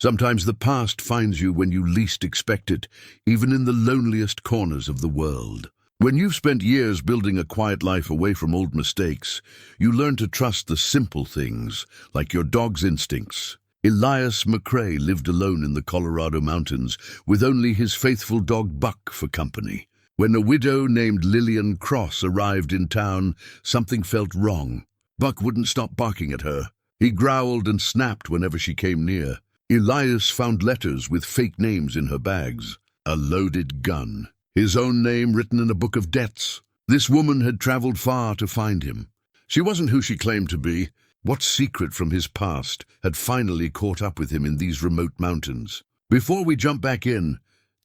Sometimes the past finds you when you least expect it, even in the loneliest corners of the world. When you've spent years building a quiet life away from old mistakes, you learn to trust the simple things, like your dog's instincts. Elias McCrae lived alone in the Colorado mountains, with only his faithful dog Buck for company. When a widow named Lillian Cross arrived in town, something felt wrong. Buck wouldn't stop barking at her. He growled and snapped whenever she came near. Elias found letters with fake names in her bags. A loaded gun. His own name written in a book of debts. This woman had traveled far to find him. She wasn't who she claimed to be. What secret from his past had finally caught up with him in these remote mountains? Before we jump back in,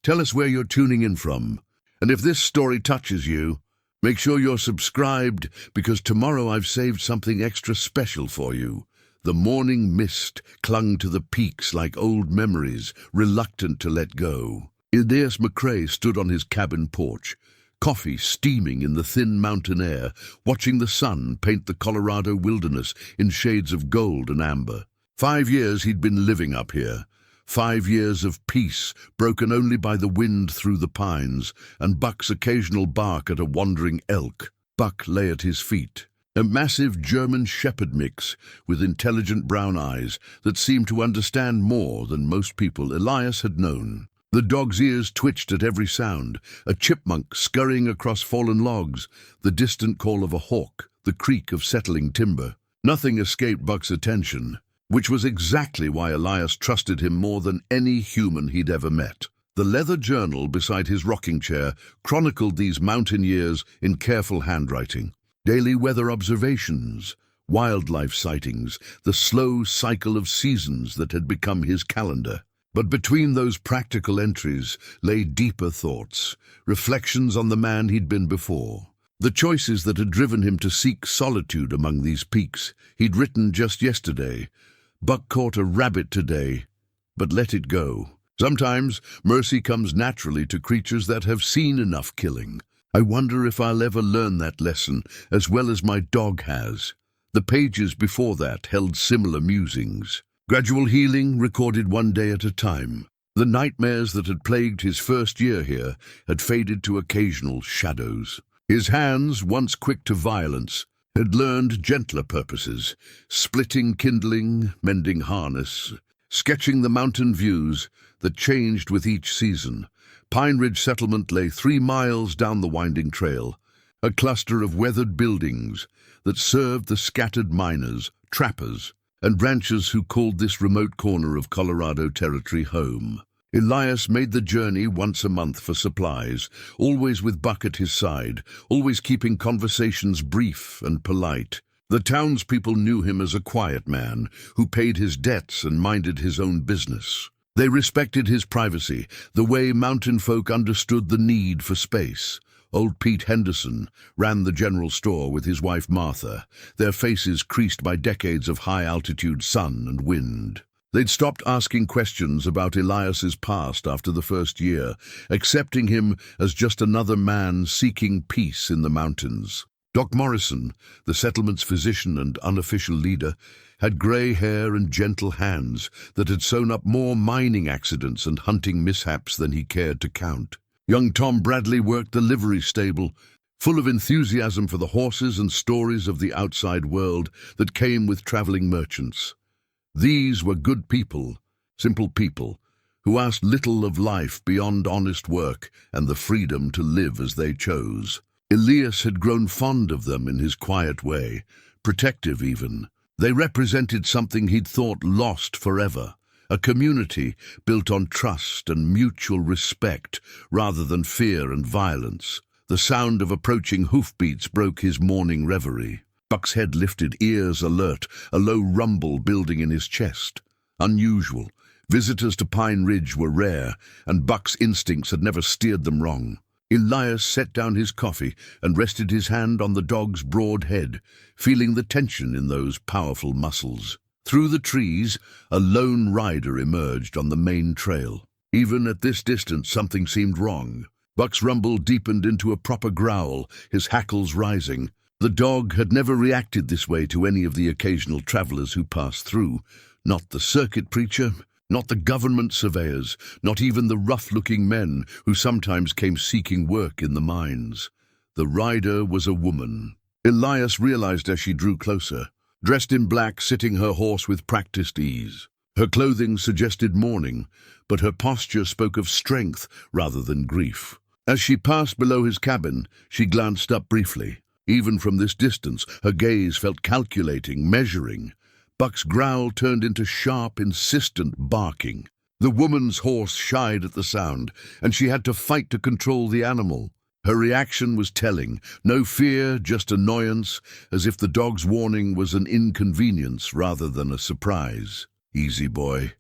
tell us where you're tuning in from. And if this story touches you, make sure you're subscribed, because tomorrow I've saved something extra special for you. The morning mist clung to the peaks like old memories, reluctant to let go. Elias McCrae stood on his cabin porch, coffee steaming in the thin mountain air, watching the sun paint the Colorado wilderness in shades of gold and amber. 5 years he'd been living up here. 5 years of peace, broken only by the wind through the pines, and Buck's occasional bark at a wandering elk. Buck lay at his feet, a massive German shepherd mix with intelligent brown eyes that seemed to understand more than most people Elias had known. The dog's ears twitched at every sound, a chipmunk scurrying across fallen logs, the distant call of a hawk, the creak of settling timber. Nothing escaped Buck's attention, which was exactly why Elias trusted him more than any human he'd ever met. The leather journal beside his rocking chair chronicled these mountain years in careful handwriting. Daily weather observations, wildlife sightings, the slow cycle of seasons that had become his calendar. But between those practical entries lay deeper thoughts, reflections on the man he'd been before. The choices that had driven him to seek solitude among these peaks. He'd written just yesterday, "Buck caught a rabbit today, but let it go." Sometimes mercy comes naturally to creatures that have seen enough killing. I wonder if I'll ever learn that lesson as well as my dog has. The pages before that held similar musings. Gradual healing recorded one day at a time. The nightmares that had plagued his first year here had faded to occasional shadows. His hands, once quick to violence, had learned gentler purposes, splitting kindling, mending harness, sketching the mountain views that changed with each season. Pine Ridge Settlement lay 3 miles down the winding trail, a cluster of weathered buildings that served the scattered miners, trappers, and ranchers who called this remote corner of Colorado territory home. Elias made the journey once a month for supplies, always with Buck at his side, always keeping conversations brief and polite. The townspeople knew him as a quiet man who paid his debts and minded his own business. They respected his privacy, the way mountain folk understood the need for space. Old Pete Henderson ran the general store with his wife Martha, their faces creased by decades of high-altitude sun and wind. They'd stopped asking questions about Elias's past after the first year, accepting him as just another man seeking peace in the mountains. Doc Morrison, the settlement's physician and unofficial leader, had grey hair and gentle hands that had sewn up more mining accidents and hunting mishaps than he cared to count. Young Tom Bradley worked the livery stable, full of enthusiasm for the horses and stories of the outside world that came with traveling merchants. These were good people, simple people, who asked little of life beyond honest work and the freedom to live as they chose. Elias had grown fond of them in his quiet way, protective even. They represented something he'd thought lost forever, a community built on trust and mutual respect rather than fear and violence. The sound of approaching hoofbeats broke his morning reverie. Buck's head lifted, ears alert, a low rumble building in his chest. Unusual. Visitors to Pine Ridge were rare, and Buck's instincts had never steered them wrong. Elias set down his coffee and rested his hand on the dog's broad head, feeling the tension in those powerful muscles. Through the trees, a lone rider emerged on the main trail. Even at this distance, something seemed wrong. Buck's rumble deepened into a proper growl, his hackles rising. The dog had never reacted this way to any of the occasional travelers who passed through. Not the circuit preacher, Not the government surveyors, not even the rough-looking men who sometimes came seeking work in the mines. The rider was a woman. Elias realized as she drew closer, dressed in black, sitting her horse with practiced ease. Her clothing suggested mourning, but her posture spoke of strength rather than grief. As she passed below his cabin, she glanced up briefly. Even from this distance, her gaze felt calculating, measuring. Buck's growl turned into sharp, insistent barking. The woman's horse shied at the sound, and she had to fight to control the animal. Her reaction was telling. No fear, just annoyance, as if the dog's warning was an inconvenience rather than a surprise. "Easy, boy,"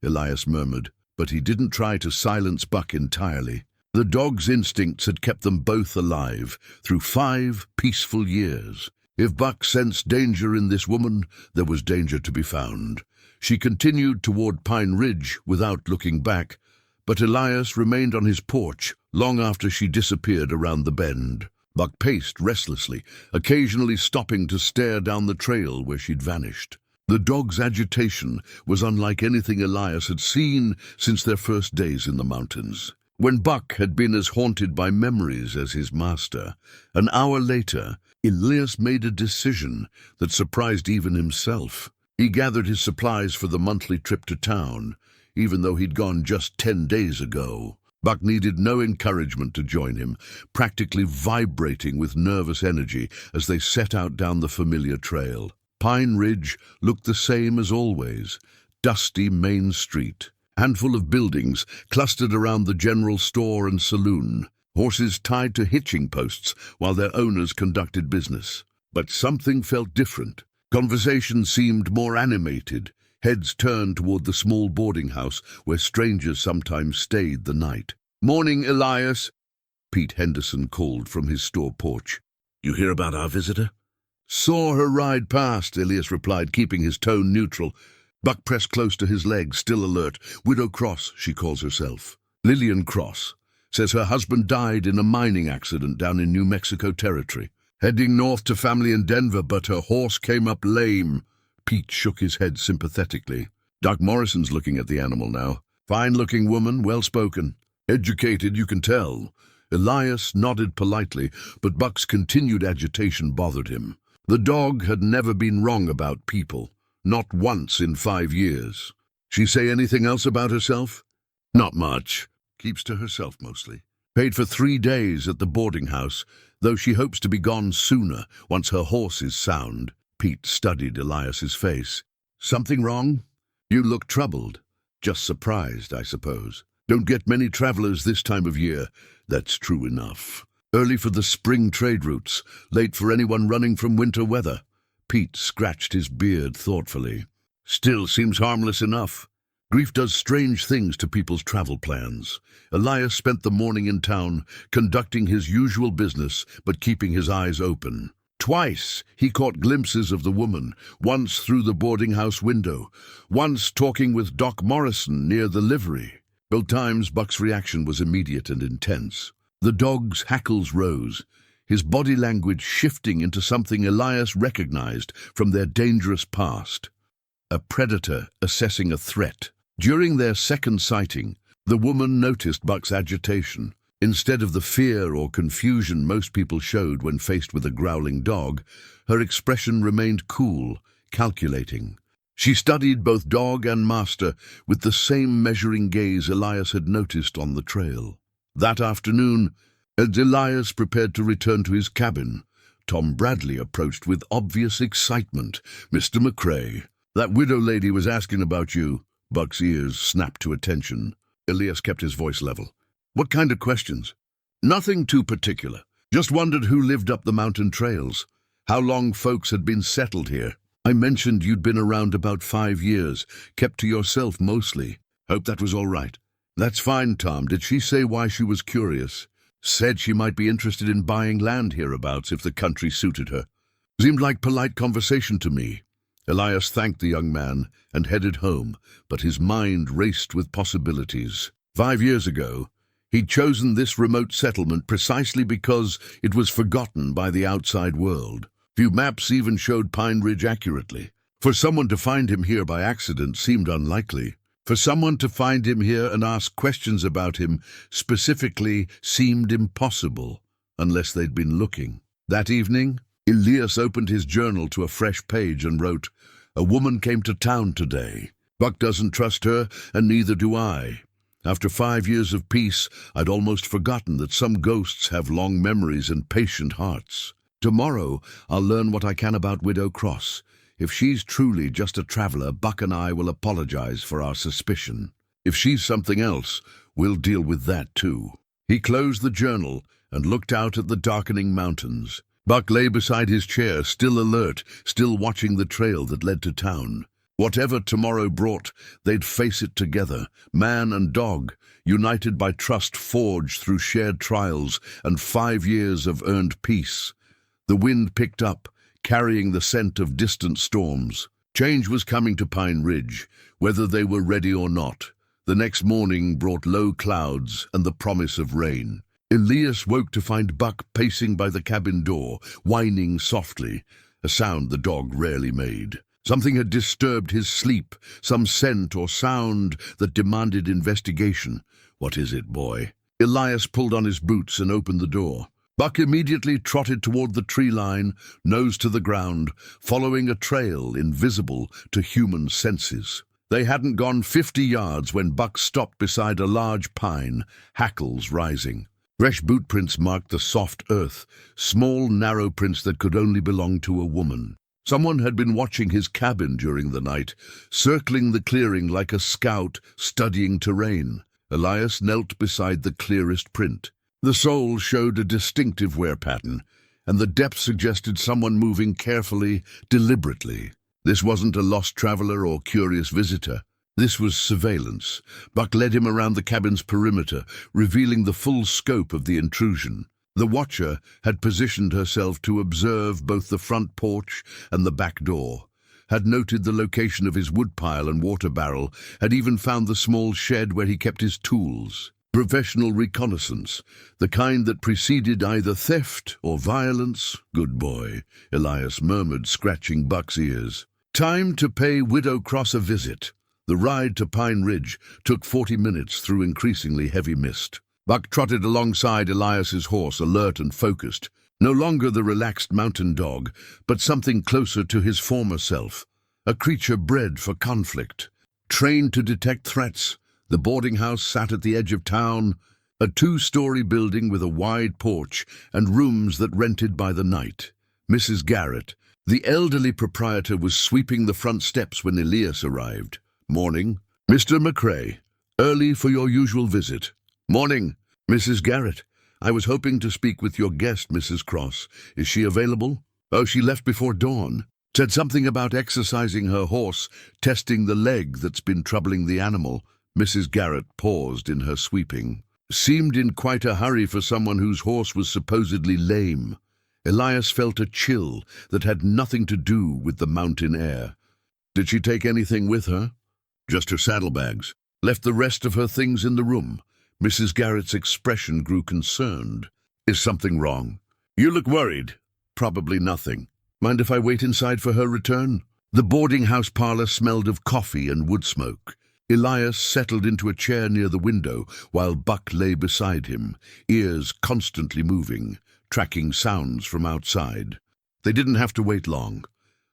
Elias murmured, but he didn't try to silence Buck entirely. The dog's instincts had kept them both alive through 5 peaceful years. If Buck sensed danger in this woman, there was danger to be found. She continued toward Pine Ridge without looking back, but Elias remained on his porch long after she disappeared around the bend. Buck paced restlessly, occasionally stopping to stare down the trail where she'd vanished. The dog's agitation was unlike anything Elias had seen since their first days in the mountains. When Buck had been as haunted by memories as his master, an hour later, Elias made a decision that surprised even himself. He gathered his supplies for the monthly trip to town, even though he'd gone just 10 days ago. Buck needed no encouragement to join him, practically vibrating with nervous energy as they set out down the familiar trail. Pine Ridge looked the same as always, dusty Main Street. Handful of buildings clustered around the general store and saloon, horses tied to hitching posts while their owners conducted business. But something felt different. Conversation seemed more animated. Heads turned toward the small boarding house where strangers sometimes stayed the night. "Morning, Elias," Pete Henderson called from his store porch. "You hear about our visitor?" "Saw her ride past," Elias replied, keeping his tone neutral. Buck pressed close to his leg, still alert. "Widow Cross, she calls herself. Lillian Cross. Says her husband died in a mining accident down in New Mexico territory. Heading north to family in Denver, but her horse came up lame." Pete shook his head sympathetically. "Doc Morrison's looking at the animal now. Fine-looking woman, well-spoken. Educated, you can tell." Elias nodded politely, but Buck's continued agitation bothered him. The dog had never been wrong about people. Not once in 5 years. "She say anything else about herself?" "Not much. Keeps to herself mostly. Paid for 3 days at the boarding house, though she hopes to be gone sooner once her horse is sound." Pete studied Elias's face. "Something wrong? You look troubled. Just surprised, I suppose. Don't get many travelers this time of year." "That's true enough. Early for the spring trade routes, late for anyone running from winter weather." Pete scratched his beard thoughtfully. "Still seems harmless enough. Grief does strange things to people's travel plans." Elias spent the morning in town, conducting his usual business, but keeping his eyes open. Twice he caught glimpses of the woman, once through the boarding house window, once talking with Doc Morrison near the livery. Both times Buck's reaction was immediate and intense. The dog's hackles rose, his body language shifting into something Elias recognized from their dangerous past. A predator assessing a threat. During their second sighting, the woman noticed Buck's agitation. Instead of the fear or confusion most people showed when faced with a growling dog, her expression remained cool, calculating. She studied both dog and master with the same measuring gaze Elias had noticed on the trail. That afternoon, as Elias prepared to return to his cabin, Tom Bradley approached with obvious excitement. "Mr. McCrae, that widow lady was asking about you." Buck's ears snapped to attention. Elias kept his voice level. "What kind of questions?" "Nothing too particular. Just wondered who lived up the mountain trails. How long folks had been settled here. I mentioned you'd been around about 5 years, kept to yourself mostly. Hope that was all right." "That's fine, Tom. Did she say why she was curious?" "Said she might be interested in buying land hereabouts if the country suited her. Seemed like polite conversation to me." Elias thanked the young man and headed home, but his mind raced with possibilities. 5 years ago, he'd chosen this remote settlement precisely because it was forgotten by the outside world. Few maps even showed Pine Ridge accurately. For someone to find him here by accident seemed unlikely. For someone to find him here and ask questions about him specifically seemed impossible, unless they'd been looking. That evening, Elias opened his journal to a fresh page and wrote, "A woman came to town today. Buck doesn't trust her, and neither do I. After 5 years of peace, I'd almost forgotten that some ghosts have long memories and patient hearts. Tomorrow, I'll learn what I can about Widow Cross. If she's truly just a traveler, Buck and I will apologize for our suspicion. If she's something else, we'll deal with that too." He closed the journal and looked out at the darkening mountains. Buck lay beside his chair, still alert, still watching the trail that led to town. Whatever tomorrow brought, they'd face it together, man and dog, united by trust forged through shared trials and 5 years of earned peace. The wind picked up, carrying the scent of distant storms. Change was coming to Pine Ridge, whether they were ready or not. The next morning brought low clouds and the promise of rain. Elias woke to find Buck pacing by the cabin door, whining softly, a sound the dog rarely made. Something had disturbed his sleep, some scent or sound that demanded investigation. "What is it, boy?" Elias pulled on his boots and opened the door. Buck immediately trotted toward the tree line, nose to the ground, following a trail invisible to human senses. They hadn't gone 50 yards when Buck stopped beside a large pine, hackles rising. Fresh boot prints marked the soft earth, small, narrow prints that could only belong to a woman. Someone had been watching his cabin during the night, circling the clearing like a scout studying terrain. Elias knelt beside the clearest print. The sole showed a distinctive wear pattern, and the depth suggested someone moving carefully, deliberately. This wasn't a lost traveler or curious visitor. This was surveillance. Buck led him around the cabin's perimeter, revealing the full scope of the intrusion. The watcher had positioned herself to observe both the front porch and the back door, had noted the location of his woodpile and water barrel, had even found the small shed where he kept his tools. Professional reconnaissance, the kind that preceded either theft or violence. "Good boy," Elias murmured, scratching Buck's ears. Time to pay Widow Cross a visit. The ride to Pine Ridge took 40 minutes through increasingly heavy mist. Buck trotted alongside Elias's horse, alert and focused. No longer the relaxed mountain dog, but something closer to his former self. A creature bred for conflict. Trained to detect threats, the boarding house sat at the edge of town, a 2-story building with a wide porch and rooms that rented by the night. Mrs. Garrett, the elderly proprietor, was sweeping the front steps when Elias arrived. "Morning, Mr. McCrae. Early for your usual visit." "Morning, Mrs. Garrett. I was hoping to speak with your guest, Mrs. Cross. Is she available?" "Oh, she left before dawn. Said something about exercising her horse, testing the leg that's been troubling the animal." Mrs. Garrett paused in her sweeping. Seemed in quite a hurry for someone whose horse was supposedly lame. Elias felt a chill that had nothing to do with the mountain air. "Did she take anything with her?" "Just her saddlebags. Left the rest of her things in the room." Mrs. Garrett's expression grew concerned. "Is something wrong?" "You look worried." "Probably nothing. Mind if I wait inside for her return?" The boarding house parlor smelled of coffee and wood smoke. Elias settled into a chair near the window while Buck lay beside him, ears constantly moving, tracking sounds from outside. They didn't have to wait long.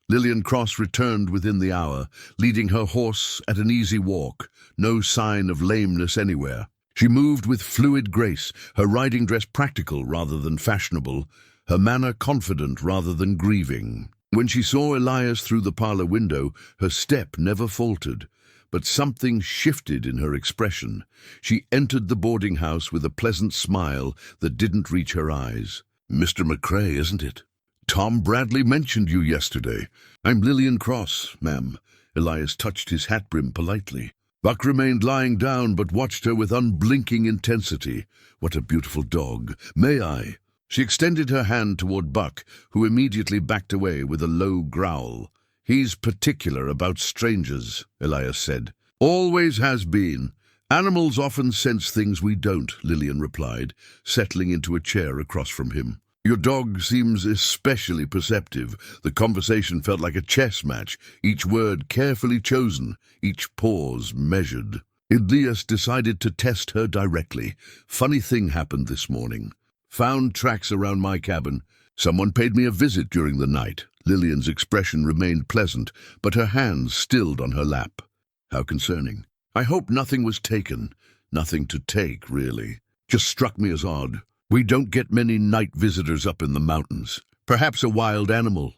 Lillian Cross returned within the hour, leading her horse at an easy walk, no sign of lameness anywhere. She moved with fluid grace, her riding dress practical rather than fashionable, her manner confident rather than grieving. When she saw Elias through the parlor window, her step never faltered, but something shifted in her expression. She entered the boarding house with a pleasant smile that didn't reach her eyes. "Mr. McCrae, isn't it? Tom Bradley mentioned you yesterday." "I'm Lillian Cross, ma'am." Elias touched his hat brim politely. Buck remained lying down but watched her with unblinking intensity. "What a beautiful dog. May I?" She extended her hand toward Buck, who immediately backed away with a low growl. "He's particular about strangers," Elias said. "Always has been. Animals often sense things we don't," Lillian replied, settling into a chair across from him. Your dog seems especially perceptive. The conversation felt like a chess match, each word carefully chosen, each pause measured. Elias decided to test her directly. Funny thing happened this morning. Found tracks around my cabin. Someone paid me a visit during the night. Lillian's expression remained pleasant, but her hands stilled on her lap. How concerning. I hope nothing was taken. Nothing to take, really. Just struck me as odd. We don't get many night visitors up in the mountains. Perhaps a wild animal.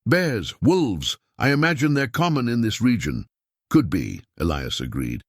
Bears, wolves, I imagine they're common in this region. Could be, Elias agreed.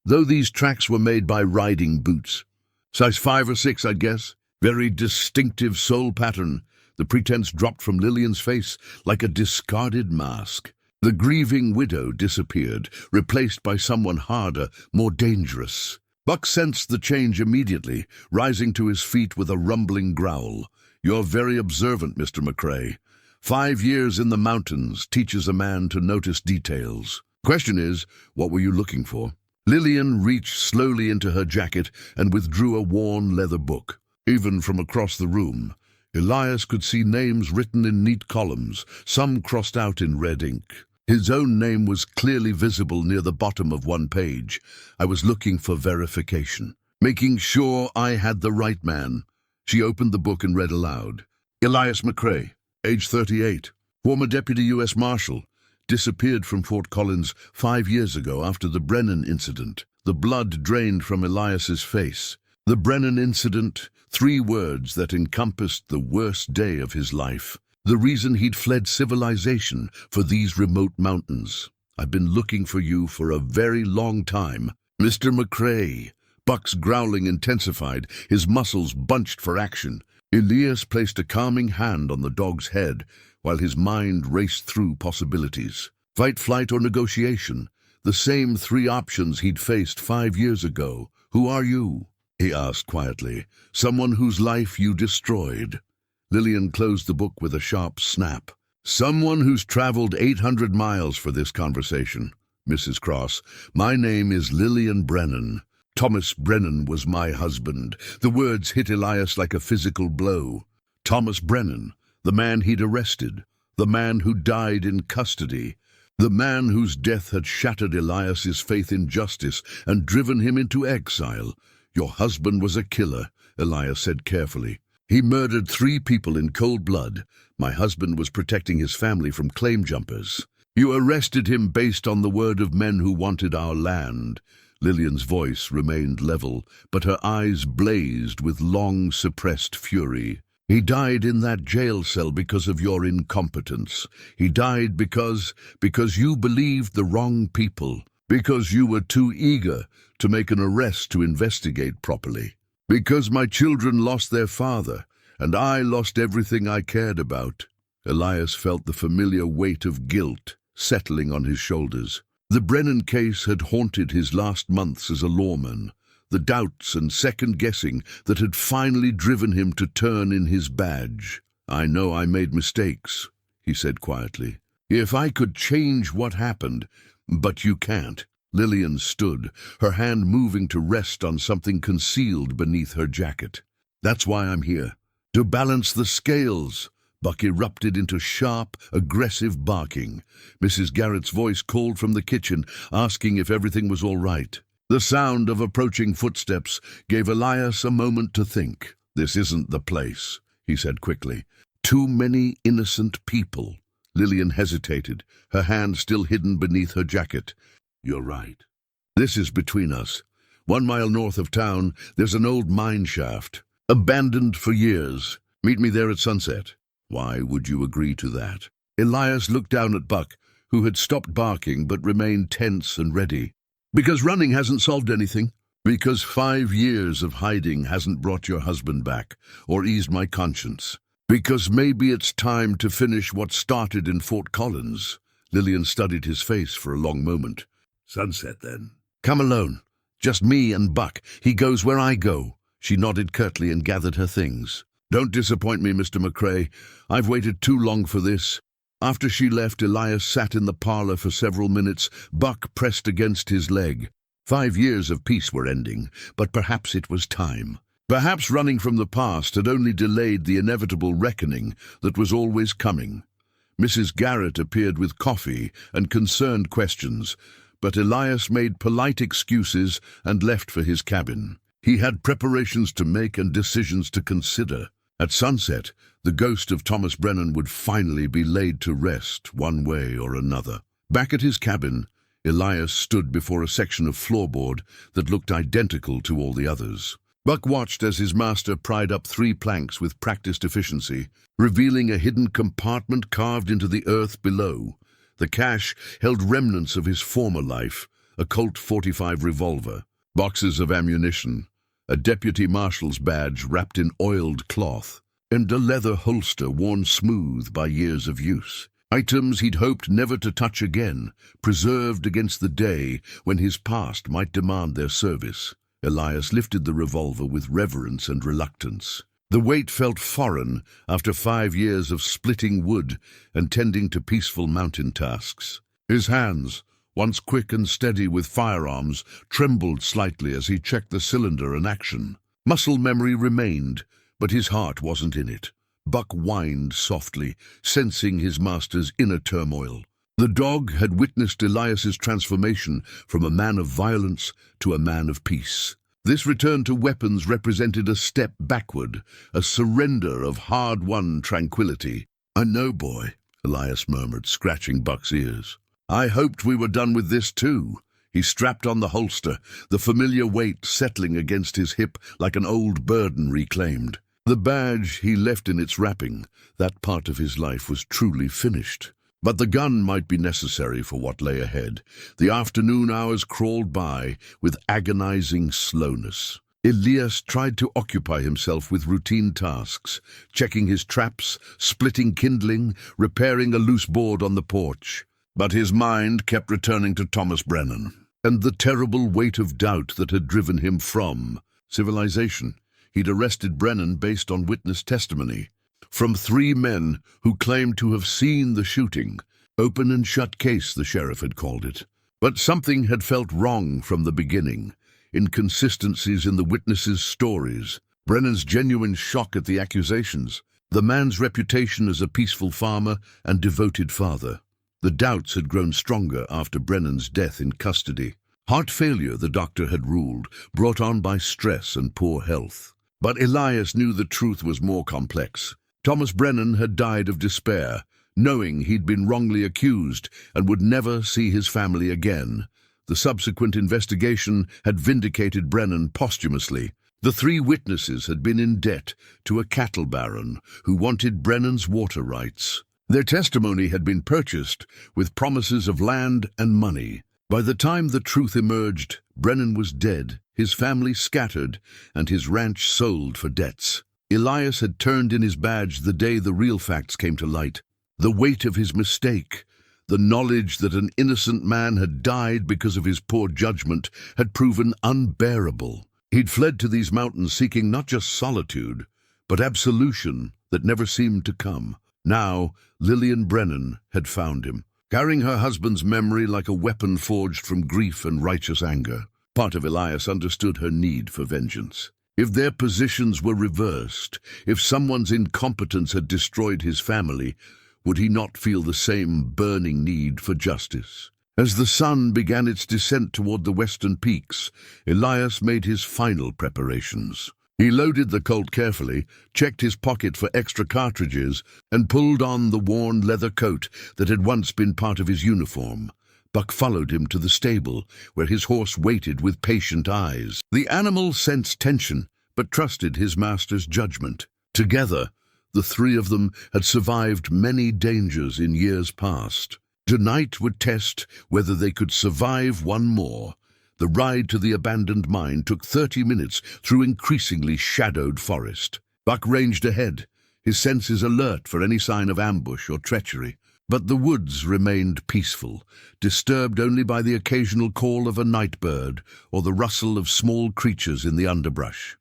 Though these tracks were made by riding boots. Size 5 or 6, I'd guess. Very distinctive sole pattern. The pretense dropped from Lillian's face like a discarded mask. The grieving widow disappeared, replaced by someone harder, more dangerous. Buck sensed the change immediately, rising to his feet with a rumbling growl. You're very observant, Mr. McCrae. 5 years in the mountains teaches a man to notice details. Question is, what were you looking for? Lillian reached slowly into her jacket and withdrew a worn leather book. Even from across the room, Elias could see names written in neat columns, some crossed out in red ink. His own name was clearly visible near the bottom of one page. I was looking for verification, making sure I had the right man. She opened the book and read aloud. Elias McCrae, age 38, former Deputy U.S. Marshal, disappeared from Fort Collins 5 years ago after the Brennan incident. The blood drained from Elias's face. The Brennan incident, 3 words that encompassed the worst day of his life. The reason he'd fled civilization for these remote mountains. I've been looking for you for a very long time. Mr. McCrae. Buck's growling intensified, his muscles bunched for action. Elias placed a calming hand on the dog's head, while his mind raced through possibilities. Fight, flight, or negotiation. The same 3 options he'd faced 5 years ago. Who are you? He asked quietly. Someone whose life you destroyed. Lillian closed the book with a sharp snap. Someone who's traveled 800 miles for this conversation. Mrs. Cross, my name is Lillian Brennan. Thomas Brennan was my husband. The words hit Elias like a physical blow. Thomas Brennan, the man he'd arrested, the man who died in custody, the man whose death had shattered Elias's faith in justice and driven him into exile. Your husband was a killer, Elias said carefully. He murdered 3 people in cold blood. My husband was protecting his family from claim jumpers. You arrested him based on the word of men who wanted our land. Lillian's voice remained level, but her eyes blazed with long-suppressed fury. He died in that jail cell because of your incompetence. He died because you believed the wrong people, because you were too eager to make an arrest to investigate properly. Because my children lost their father, and I lost everything I cared about. Elias felt the familiar weight of guilt settling on his shoulders. The Brennan case had haunted his last months as a lawman, the doubts and second-guessing that had finally driven him to turn in his badge. I know I made mistakes, he said quietly. If I could change what happened, but you can't. Lillian stood, her hand moving to rest on something concealed beneath her jacket. That's why I'm here. To balance the scales. Buck erupted into sharp, aggressive barking. Mrs. Garrett's voice called from the kitchen, asking if everything was all right. The sound of approaching footsteps gave Elias a moment to think. This isn't the place, he said quickly. Too many innocent people. Lillian hesitated, her hand still hidden beneath her jacket. You're right. This is between us. 1 mile north of town, there's an old mine shaft. Abandoned for years. Meet me there at sunset. Why would you agree to that? Elias looked down at Buck, who had stopped barking but remained tense and ready. Because running hasn't solved anything. Because 5 years of hiding hasn't brought your husband back, or eased my conscience. Because maybe it's time to finish what started in Fort Collins. Lillian studied his face for a long moment. Sunset, then. Come alone. Just me and Buck. He goes where I go. She nodded curtly and gathered her things. Don't disappoint me, Mr. McCrae. I've waited too long for this. After she left, Elias sat in the parlor for several minutes, Buck pressed against his leg. 5 years of peace were ending, but perhaps it was time. Perhaps running from the past had only delayed the inevitable reckoning that was always coming. Mrs. Garrett appeared with coffee and concerned questions, but Elias made polite excuses and left for his cabin. He had preparations to make and decisions to consider. At sunset, the ghost of Thomas Brennan would finally be laid to rest one way or another. Back at his cabin, Elias stood before a section of floorboard that looked identical to all the others. Buck watched as his master pried up 3 planks with practiced efficiency, revealing a hidden compartment carved into the earth below. The cache held remnants of his former life, a Colt .45 revolver, boxes of ammunition, a deputy marshal's badge wrapped in oiled cloth, and a leather holster worn smooth by years of use. Items he'd hoped never to touch again, preserved against the day when his past might demand their service. Elias lifted the revolver with reverence and reluctance. The weight felt foreign after 5 years of splitting wood and tending to peaceful mountain tasks. His hands, once quick and steady with firearms, trembled slightly as he checked the cylinder and action. Muscle memory remained, but his heart wasn't in it. Buck whined softly, sensing his master's inner turmoil. The dog had witnessed Elias's transformation from a man of violence to a man of peace. This return to weapons represented a step backward, a surrender of hard-won tranquility. "I know, boy," Elias murmured, scratching Buck's ears. "I hoped we were done with this too." He strapped on the holster, the familiar weight settling against his hip like an old burden reclaimed. The badge he left in its wrapping, that part of his life was truly finished. But the gun might be necessary for what lay ahead. The afternoon hours crawled by with agonizing slowness. Elias tried to occupy himself with routine tasks, checking his traps, splitting kindling, repairing a loose board on the porch. But his mind kept returning to Thomas Brennan and the terrible weight of doubt that had driven him from civilization. He'd arrested Brennan based on witness testimony from 3 men who claimed to have seen the shooting. Open and shut case, the sheriff had called it. But something had felt wrong from the beginning. Inconsistencies in the witnesses' stories, Brennan's genuine shock at the accusations, the man's reputation as a peaceful farmer and devoted father. The doubts had grown stronger after Brennan's death in custody. Heart failure, the doctor had ruled, brought on by stress and poor health. But Elias knew the truth was more complex. Thomas Brennan had died of despair, knowing he'd been wrongly accused and would never see his family again. The subsequent investigation had vindicated Brennan posthumously. The 3 witnesses had been in debt to a cattle baron who wanted Brennan's water rights. Their testimony had been purchased with promises of land and money. By the time the truth emerged, Brennan was dead, his family scattered, and his ranch sold for debts. Elias had turned in his badge the day the real facts came to light. The weight of his mistake, the knowledge that an innocent man had died because of his poor judgment, had proven unbearable. He'd fled to these mountains seeking not just solitude, but absolution that never seemed to come. Now, Lillian Brennan had found him, carrying her husband's memory like a weapon forged from grief and righteous anger. Part of Elias understood her need for vengeance. If their positions were reversed, if someone's incompetence had destroyed his family, would he not feel the same burning need for justice? As the sun began its descent toward the western peaks, Elias made his final preparations. He loaded the Colt carefully, checked his pocket for extra cartridges, and pulled on the worn leather coat that had once been part of his uniform. Buck followed him to the stable, where his horse waited with patient eyes. The animal sensed tension, but trusted his master's judgment. Together, the 3 of them had survived many dangers in years past. Tonight would test whether they could survive one more. The ride to the abandoned mine took 30 minutes through increasingly shadowed forest. Buck ranged ahead, his senses alert for any sign of ambush or treachery. But the woods remained peaceful, disturbed only by the occasional call of a night bird or the rustle of small creatures in the underbrush.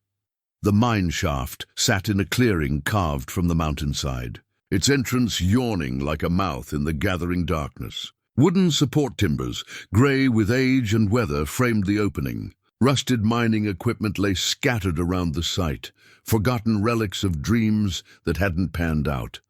The mine shaft sat in a clearing carved from the mountainside, its entrance yawning like a mouth in the gathering darkness. Wooden support timbers, grey with age and weather, framed the opening. Rusted mining equipment lay scattered around the site, forgotten relics of dreams that hadn't panned out.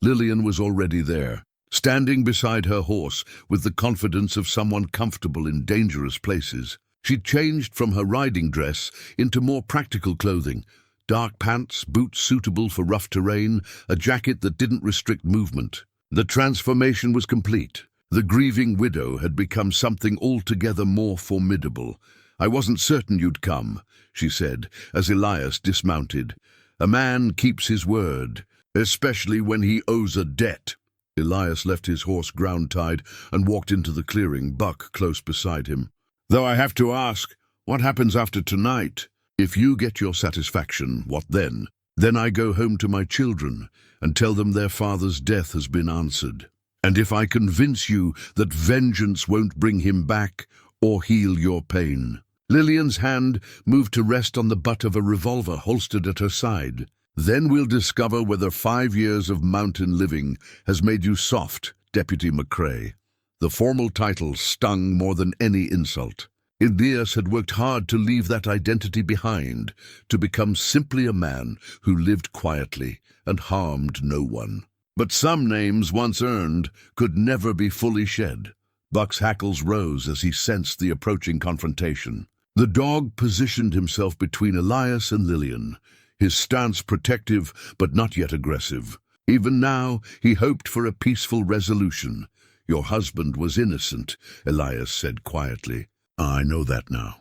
Lillian was already there, standing beside her horse with the confidence of someone comfortable in dangerous places. She'd changed from her riding dress into more practical clothing, dark pants, boots suitable for rough terrain, a jacket that didn't restrict movement. The transformation was complete. The grieving widow had become something altogether more formidable. "I wasn't certain you'd come," she said, as Elias dismounted. "A man keeps his word, especially when he owes a debt." Elias left his horse ground-tied and walked into the clearing, Buck close beside him. "Though I have to ask, what happens after tonight? If you get your satisfaction, what then? Then I go home to my children and tell them their father's death has been answered. And if I convince you that vengeance won't bring him back or heal your pain." Lillian's hand moved to rest on the butt of a revolver holstered at her side. "Then we'll discover whether 5 years of mountain living has made you soft, Deputy McCrae." The formal title stung more than any insult. Elias had worked hard to leave that identity behind, to become simply a man who lived quietly and harmed no one. But some names once earned could never be fully shed. Buck's hackles rose as he sensed the approaching confrontation. The dog positioned himself between Elias and Lillian, his stance protective but not yet aggressive. Even now, he hoped for a peaceful resolution. "Your husband was innocent," Elias said quietly. "I know that now.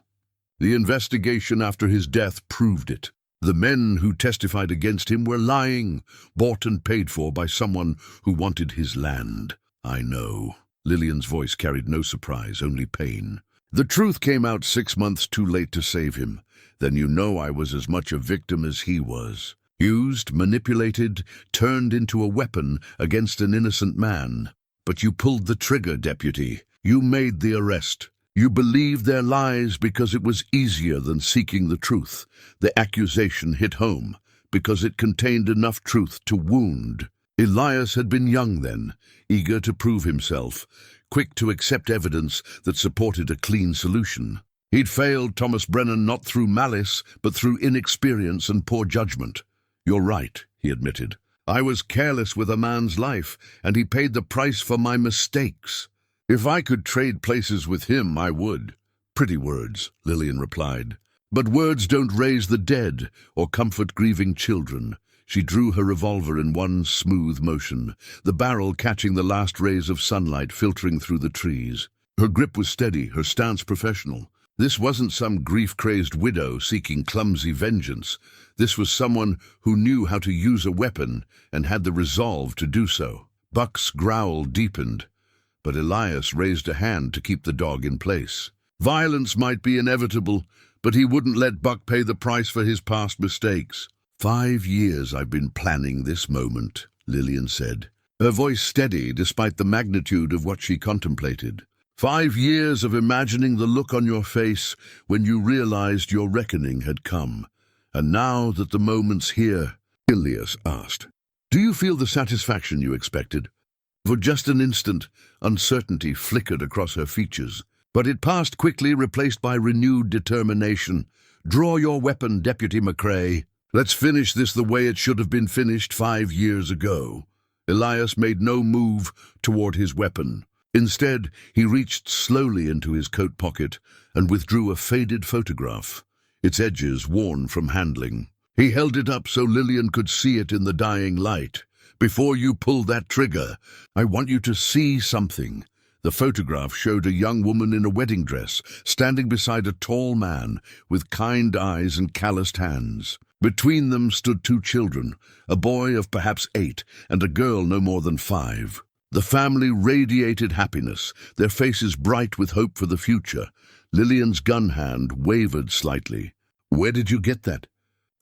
The investigation after his death proved it. The men who testified against him were lying, bought and paid for by someone who wanted his land." "I know." Lillian's voice carried no surprise, only pain. "The truth came out 6 months too late to save him. Then you know I was as much a victim as he was. Used, manipulated, turned into a weapon against an innocent man. But you pulled the trigger, Deputy. You made the arrest. You believed their lies because it was easier than seeking the truth. The accusation hit home because it contained enough truth to wound." Elias had been young then, eager to prove himself, quick to accept evidence that supported a clean solution. He'd failed Thomas Brennan not through malice, but through inexperience and poor judgment. "You're right," he admitted. "I was careless with a man's life, and he paid the price for my mistakes. If I could trade places with him, I would." "Pretty words," Lillian replied. "But words don't raise the dead or comfort grieving children." She drew her revolver in one smooth motion, the barrel catching the last rays of sunlight filtering through the trees. Her grip was steady, her stance professional. This wasn't some grief-crazed widow seeking clumsy vengeance. This was someone who knew how to use a weapon and had the resolve to do so. Buck's growl deepened, but Elias raised a hand to keep the dog in place. Violence might be inevitable, but he wouldn't let Buck pay the price for his past mistakes. "5 years I've been planning this moment," Lillian said, her voice steady despite the magnitude of what she contemplated. "5 years of imagining the look on your face when you realized your reckoning had come. And now that the moment's here," Elias asked, "do you feel the satisfaction you expected?" For just an instant, uncertainty flickered across her features, but it passed quickly, replaced by renewed determination. "Draw your weapon, Deputy McCrae. Let's finish this the way it should have been finished 5 years ago." Elias made no move toward his weapon. Instead, he reached slowly into his coat pocket and withdrew a faded photograph, its edges worn from handling. He held it up so Lillian could see it in the dying light. "Before you pull that trigger, I want you to see something." The photograph showed a young woman in a wedding dress, standing beside a tall man with kind eyes and calloused hands. Between them stood 2 children, a boy of perhaps 8 and a girl no more than 5. The family radiated happiness, their faces bright with hope for the future. Lillian's gun hand wavered slightly. "Where did you get that?"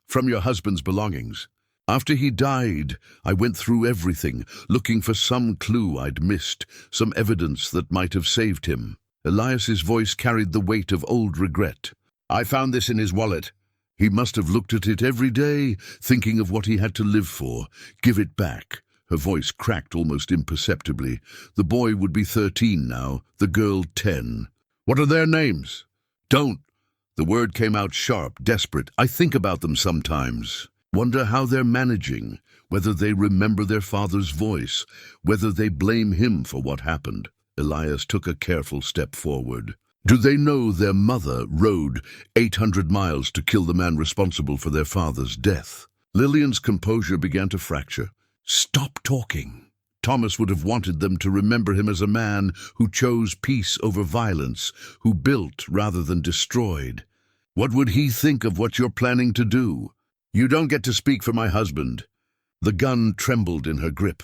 "From your husband's belongings. After he died, I went through everything, looking for some clue I'd missed, some evidence that might have saved him." Elias's voice carried the weight of old regret. "I found this in his wallet." He must have looked at it every day, thinking of what he had to live for. "Give it back." Her voice cracked almost imperceptibly. The boy would be 13 now, the girl 10. "What are their names?" "Don't." The word came out sharp, desperate. I think about them sometimes. Wonder how they're managing, whether they remember their father's voice, whether they blame him for what happened. Elias took a careful step forward. Do they know their mother rode 800 miles to kill the man responsible for their father's death? Lillian's composure began to fracture. Stop talking. Thomas would have wanted them to remember him as a man who chose peace over violence, who built rather than destroyed. What would he think of what you're planning to do? You don't get to speak for my husband. The gun trembled in her grip.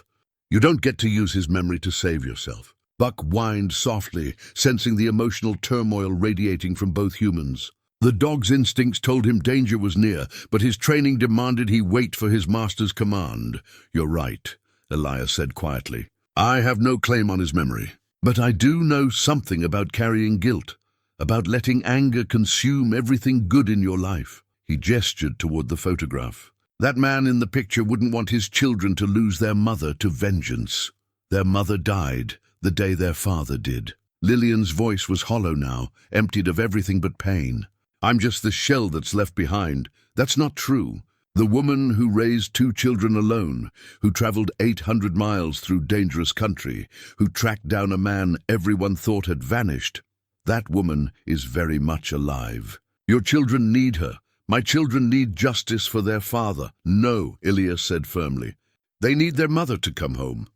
You don't get to use his memory to save yourself. Buck whined softly, sensing the emotional turmoil radiating from both humans. The dog's instincts told him danger was near, but his training demanded he wait for his master's command. You're right, Elias said quietly. I have no claim on his memory, but I do know something about carrying guilt, about letting anger consume everything good in your life. He gestured toward the photograph. That man in the picture wouldn't want his children to lose their mother to vengeance. Their mother died the day their father did. Lillian's voice was hollow now, emptied of everything but pain. I'm just the shell that's left behind. That's not true. The woman who raised 2 children alone, who traveled 800 miles through dangerous country, who tracked down a man everyone thought had vanished, that woman is very much alive. Your children need her. My children need justice for their father. No, Elias said firmly. They need their mother to come home.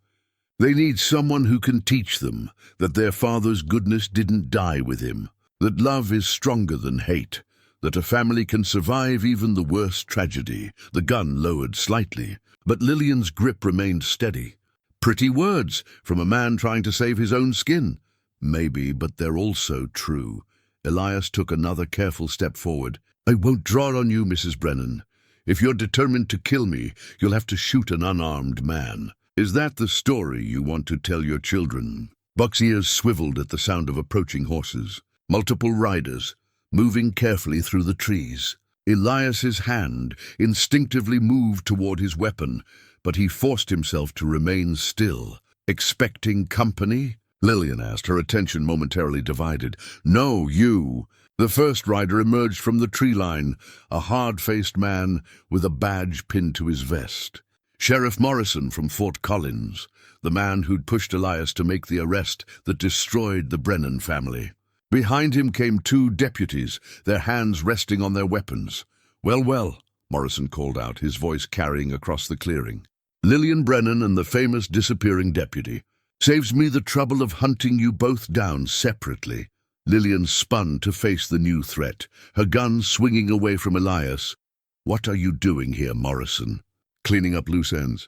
They need someone who can teach them that their father's goodness didn't die with him, that love is stronger than hate, that a family can survive even the worst tragedy. The gun lowered slightly, but Lillian's grip remained steady. Pretty words from a man trying to save his own skin. Maybe, but they're also true. Elias took another careful step forward. I won't draw on you, Mrs. Brennan. If you're determined to kill me, you'll have to shoot an unarmed man. Is that the story you want to tell your children? Buck's ears swiveled at the sound of approaching horses. Multiple riders, moving carefully through the trees. Elias's hand instinctively moved toward his weapon, but he forced himself to remain still. Expecting company? Lillian asked, her attention momentarily divided. No, you. The first rider emerged from the tree line, a hard-faced man with a badge pinned to his vest. Sheriff Morrison from Fort Collins, the man who'd pushed Elias to make the arrest that destroyed the Brennan family. Behind him came 2 deputies, their hands resting on their weapons. Well, well, Morrison called out, his voice carrying across the clearing. Lillian Brennan and the famous disappearing deputy. Saves me the trouble of hunting you both down separately. Lillian spun to face the new threat, her gun swinging away from Elias. What are you doing here, Morrison? Cleaning up loose ends.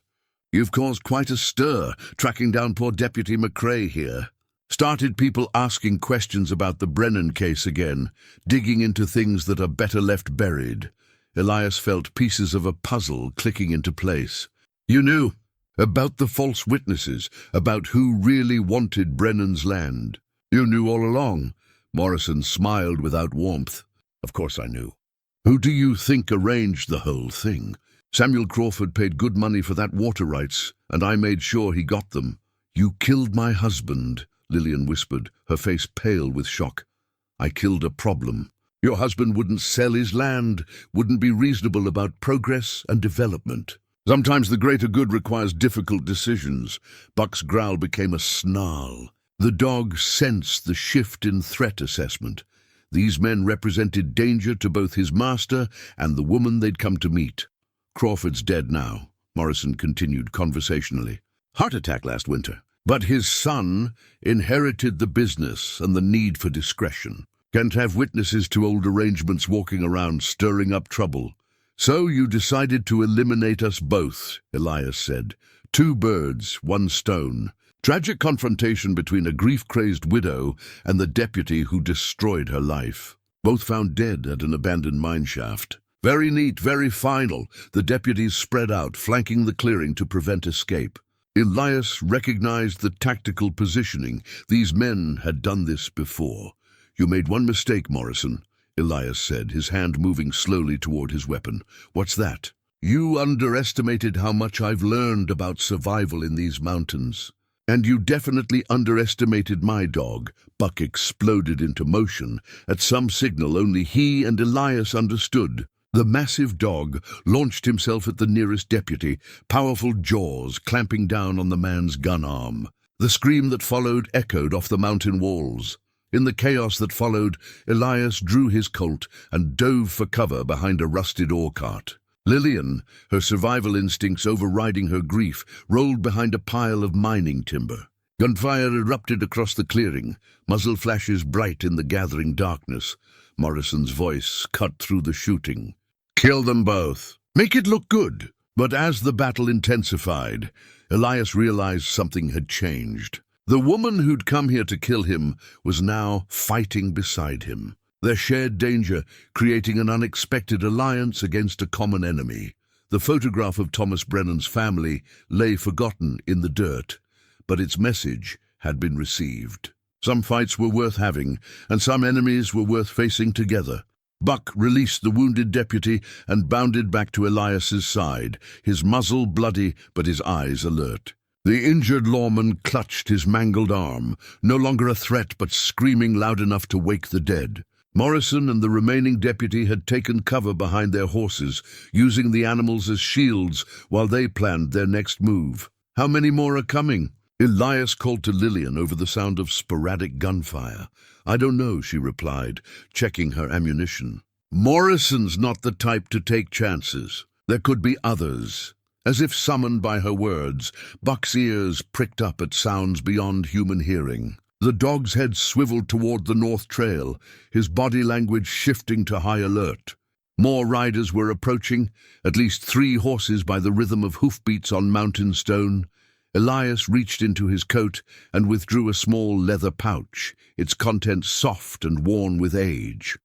You've caused quite a stir, tracking down poor Deputy McCrae here. Started people asking questions about the Brennan case again, digging into things that are better left buried. Elias felt pieces of a puzzle clicking into place. You knew about the false witnesses, about who really wanted Brennan's land. You knew all along. Morrison smiled without warmth. Of course I knew. Who do you think arranged the whole thing? Samuel Crawford paid good money for that water rights, and I made sure he got them. You killed my husband, Lillian whispered, her face pale with shock. I killed a problem. Your husband wouldn't sell his land, wouldn't be reasonable about progress and development. Sometimes the greater good requires difficult decisions. Buck's growl became a snarl. The dog sensed the shift in threat assessment. These men represented danger to both his master and the woman they'd come to meet. Crawford's dead now, Morrison continued conversationally. Heart attack last winter. But his son inherited the business and the need for discretion. Can't have witnesses to old arrangements walking around stirring up trouble. So you decided to eliminate us both, Elias said. 2 birds, 1 stone. Tragic confrontation between a grief-crazed widow and the deputy who destroyed her life. Both found dead at an abandoned mine shaft. Very neat, very final. The deputies spread out, flanking the clearing to prevent escape. Elias recognized the tactical positioning. These men had done this before. You made one mistake, Morrison, Elias said, his hand moving slowly toward his weapon. What's that? You underestimated how much I've learned about survival in these mountains. "And you definitely underestimated my dog." Buck exploded into motion at some signal only he and Elias understood. The massive dog launched himself at the nearest deputy, powerful jaws clamping down on the man's gun arm. The scream that followed echoed off the mountain walls. In the chaos that followed, Elias drew his Colt and dove for cover behind a rusted ore cart. Lillian, her survival instincts overriding her grief, rolled behind a pile of mining timber. Gunfire erupted across the clearing, muzzle flashes bright in the gathering darkness. Morrison's voice cut through the shooting. "Kill them both. Make it look good." But as the battle intensified, Elias realized something had changed. The woman who'd come here to kill him was now fighting beside him. Their shared danger creating an unexpected alliance against a common enemy. The photograph of Thomas Brennan's family lay forgotten in the dirt, but its message had been received. Some fights were worth having, and some enemies were worth facing together. Buck released the wounded deputy and bounded back to Elias's side, his muzzle bloody but his eyes alert. The injured lawman clutched his mangled arm, no longer a threat but screaming loud enough to wake the dead. Morrison and the remaining deputy had taken cover behind their horses, using the animals as shields while they planned their next move. "How many more are coming?" Elias called to Lillian over the sound of sporadic gunfire. "I don't know," she replied, checking her ammunition. "Morrison's not the type to take chances. There could be others." As if summoned by her words, Buck's ears pricked up at sounds beyond human hearing. The dog's head swiveled toward the North Trail, his body language shifting to high alert. More riders were approaching, at least 3 horses by the rhythm of hoofbeats on mountain stone. Elias reached into his coat and withdrew a small leather pouch, its contents soft and worn with age.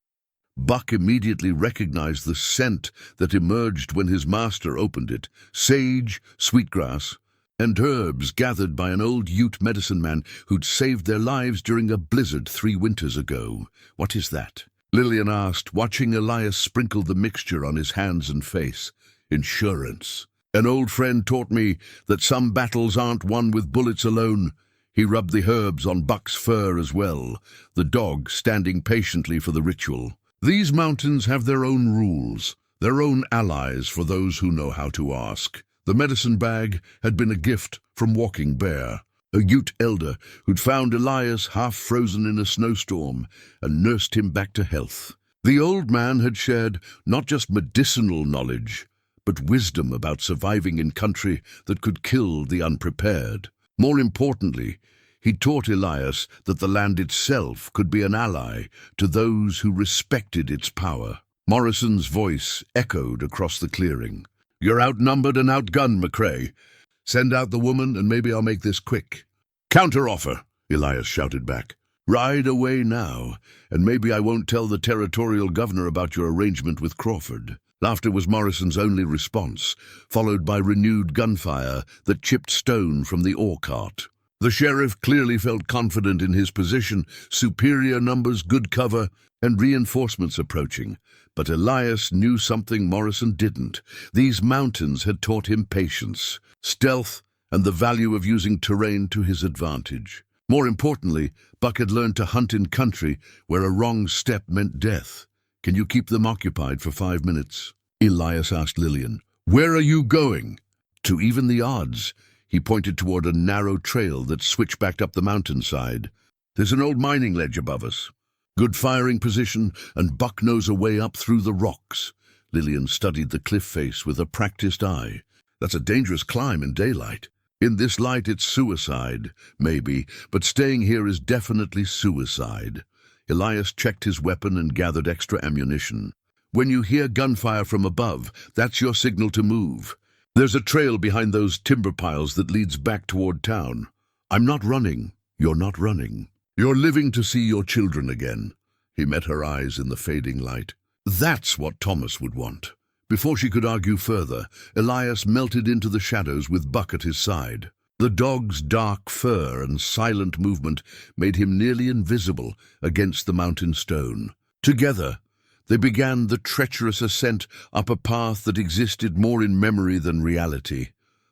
Buck immediately recognized the scent that emerged when his master opened it: sage, sweetgrass, and herbs gathered by an old Ute medicine man who'd saved their lives during a blizzard 3 winters ago. "What is that?" Lillian asked, watching Elias sprinkle the mixture on his hands and face. "Insurance. An old friend taught me that some battles aren't won with bullets alone." He rubbed the herbs on Buck's fur as well, the dog standing patiently for the ritual. "These mountains have their own rules, their own allies for those who know how to ask." The medicine bag had been a gift from Walking Bear, a Ute elder who'd found Elias half frozen in a snowstorm and nursed him back to health. The old man had shared not just medicinal knowledge, but wisdom about surviving in country that could kill the unprepared. More importantly, he taught Elias that the land itself could be an ally to those who respected its power. Morrison's voice echoed across the clearing. "You're outnumbered and outgunned, McCrae. Send out the woman and maybe I'll make this quick." "Counteroffer," Elias shouted back. "Ride away now, and maybe I won't tell the territorial governor about your arrangement with Crawford." Laughter was Morrison's only response, followed by renewed gunfire that chipped stone from the ore cart. The sheriff clearly felt confident in his position, superior numbers, good cover, and reinforcements approaching. But Elias knew something Morrison didn't. These mountains had taught him patience, stealth, and the value of using terrain to his advantage. More importantly, Buck had learned to hunt in country where a wrong step meant death. "Can you keep them occupied for 5 minutes?" Elias asked Lillian. "Where are you going?" "To even the odds." He pointed toward a narrow trail that switchbacked up the mountainside. "There's an old mining ledge above us. Good firing position, and Buck knows a way up through the rocks." Lillian studied the cliff face with a practiced eye. "That's a dangerous climb in daylight." "In this light it's suicide, maybe, but staying here is definitely suicide." Elias checked his weapon and gathered extra ammunition. "When you hear gunfire from above, that's your signal to move. There's a trail behind those timber piles that leads back toward town. I'm not running. You're not running. You're living to see your children again." He met her eyes in the fading light. That's what Thomas would want. Before she could argue further, Elias melted into the shadows with Buck at his side. The dog's dark fur and silent movement made him nearly invisible against the mountain stone. Together, they began the treacherous ascent up a path that existed more in memory than reality.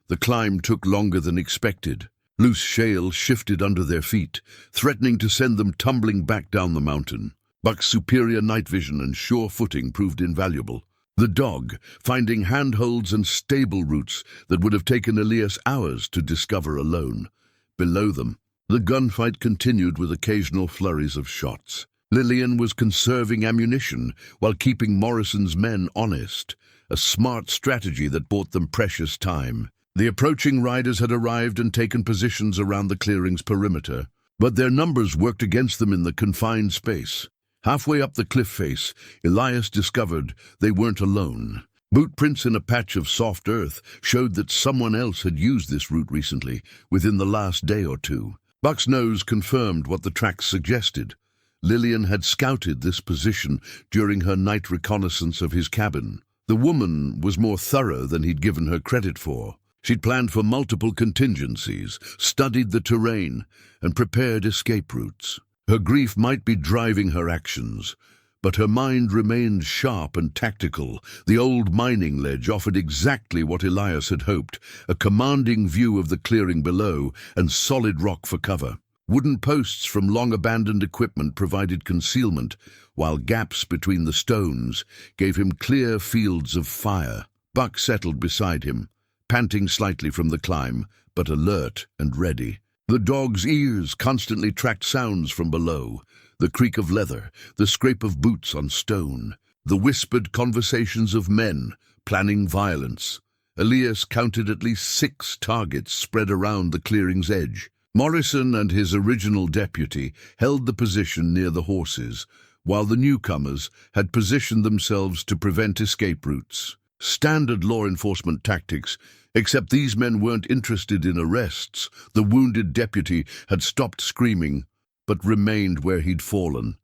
The climb took longer than expected. Loose shale shifted under their feet, threatening to send them tumbling back down the mountain. Buck's superior night vision and sure footing proved invaluable. The dog, finding handholds and stable routes that would have taken Elias hours to discover alone. Below them, the gunfight continued with occasional flurries of shots. Lillian was conserving ammunition while keeping Morrison's men honest, a smart strategy that bought them precious time. The approaching riders had arrived and taken positions around the clearing's perimeter, but their numbers worked against them in the confined space. Halfway up the cliff face, Elias discovered they weren't alone. Bootprints in a patch of soft earth showed that someone else had used this route recently, within the last day or two. Buck's nose confirmed what the tracks suggested. Lillian had scouted this position during her night reconnaissance of his cabin. The woman was more thorough than he'd given her credit for. She'd planned for multiple contingencies, studied the terrain, and prepared escape routes. Her grief might be driving her actions, but her mind remained sharp and tactical. The old mining ledge offered exactly what Elias had hoped, a commanding view of the clearing below and solid rock for cover. Wooden posts from long-abandoned equipment provided concealment, while gaps between the stones gave him clear fields of fire. Buck settled beside him, panting slightly from the climb, but alert and ready. The dog's ears constantly tracked sounds from below, the creak of leather, the scrape of boots on stone, the whispered conversations of men planning violence. Elias counted at least 6 targets spread around the clearing's edge. Morrison and his original deputy held the position near the horses, while the newcomers had positioned themselves to prevent escape routes. Standard law enforcement tactics, except these men weren't interested in arrests. The wounded deputy had stopped screaming, but remained where he'd fallen,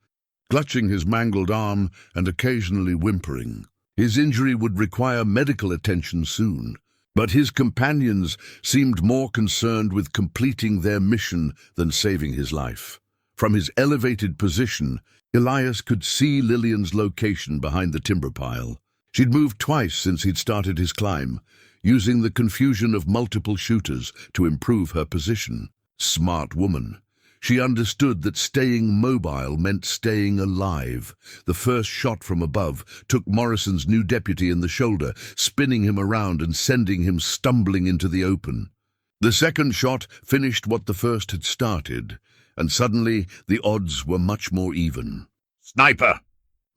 clutching his mangled arm and occasionally whimpering. His injury would require medical attention soon, but his companions seemed more concerned with completing their mission than saving his life. From his elevated position, Elias could see Lillian's location behind the timber pile. She'd moved twice since he'd started his climb, using the confusion of multiple shooters to improve her position. Smart woman. She understood that staying mobile meant staying alive. The first shot from above took Morrison's new deputy in the shoulder, spinning him around and sending him stumbling into the open. The second shot finished what the first had started, and suddenly the odds were much more even. "Sniper!"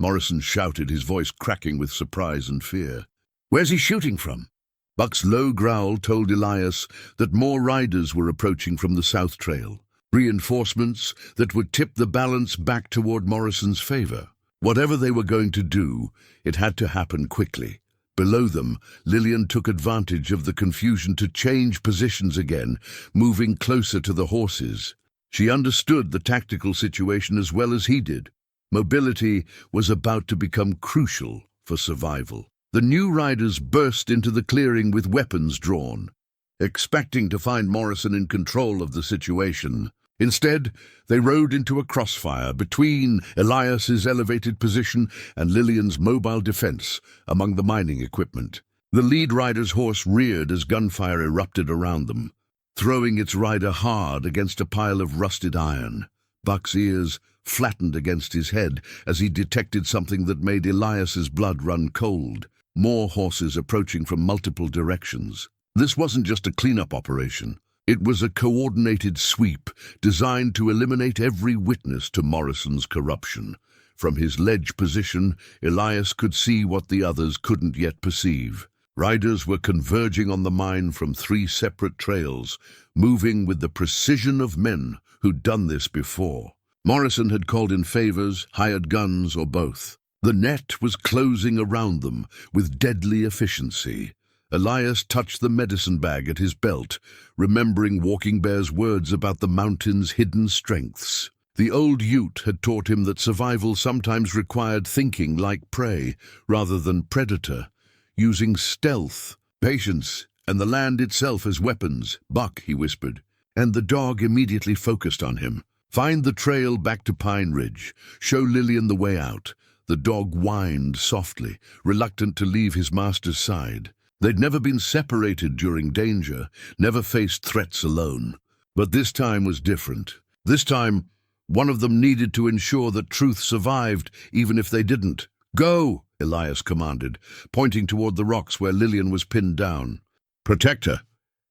Morrison shouted, his voice cracking with surprise and fear. "Where's he shooting from?" Buck's low growl told Elias that more riders were approaching from the south trail, reinforcements that would tip the balance back toward Morrison's favor. Whatever they were going to do, it had to happen quickly. Below them, Lillian took advantage of the confusion to change positions again, moving closer to the horses. She understood the tactical situation as well as he did. Mobility was about to become crucial for survival. The new riders burst into the clearing with weapons drawn, expecting to find Morrison in control of the situation. Instead, they rode into a crossfire between Elias's elevated position and Lillian's mobile defense among the mining equipment. The lead rider's horse reared as gunfire erupted around them, throwing its rider hard against a pile of rusted iron. Buck's ears flattened against his head as he detected something that made Elias's blood run cold. More horses approaching from multiple directions. This wasn't just a cleanup operation. It was a coordinated sweep designed to eliminate every witness to Morrison's corruption. From his ledge position, Elias could see what the others couldn't yet perceive. Riders were converging on the mine from 3 separate trails, moving with the precision of men who'd done this before. Morrison had called in favors, hired guns, or both. The net was closing around them with deadly efficiency. Elias touched the medicine bag at his belt, remembering Walking Bear's words about the mountain's hidden strengths. The old Ute had taught him that survival sometimes required thinking like prey rather than predator, using stealth, patience, and the land itself as weapons. "Buck," he whispered, and the dog immediately focused on him. "Find the trail back to Pine Ridge. Show Lillian the way out." The dog whined softly, reluctant to leave his master's side. They'd never been separated during danger, never faced threats alone. But this time was different. This time, one of them needed to ensure that truth survived, even if they didn't. "Go!" Elias commanded, pointing toward the rocks where Lillian was pinned down. "Protect her.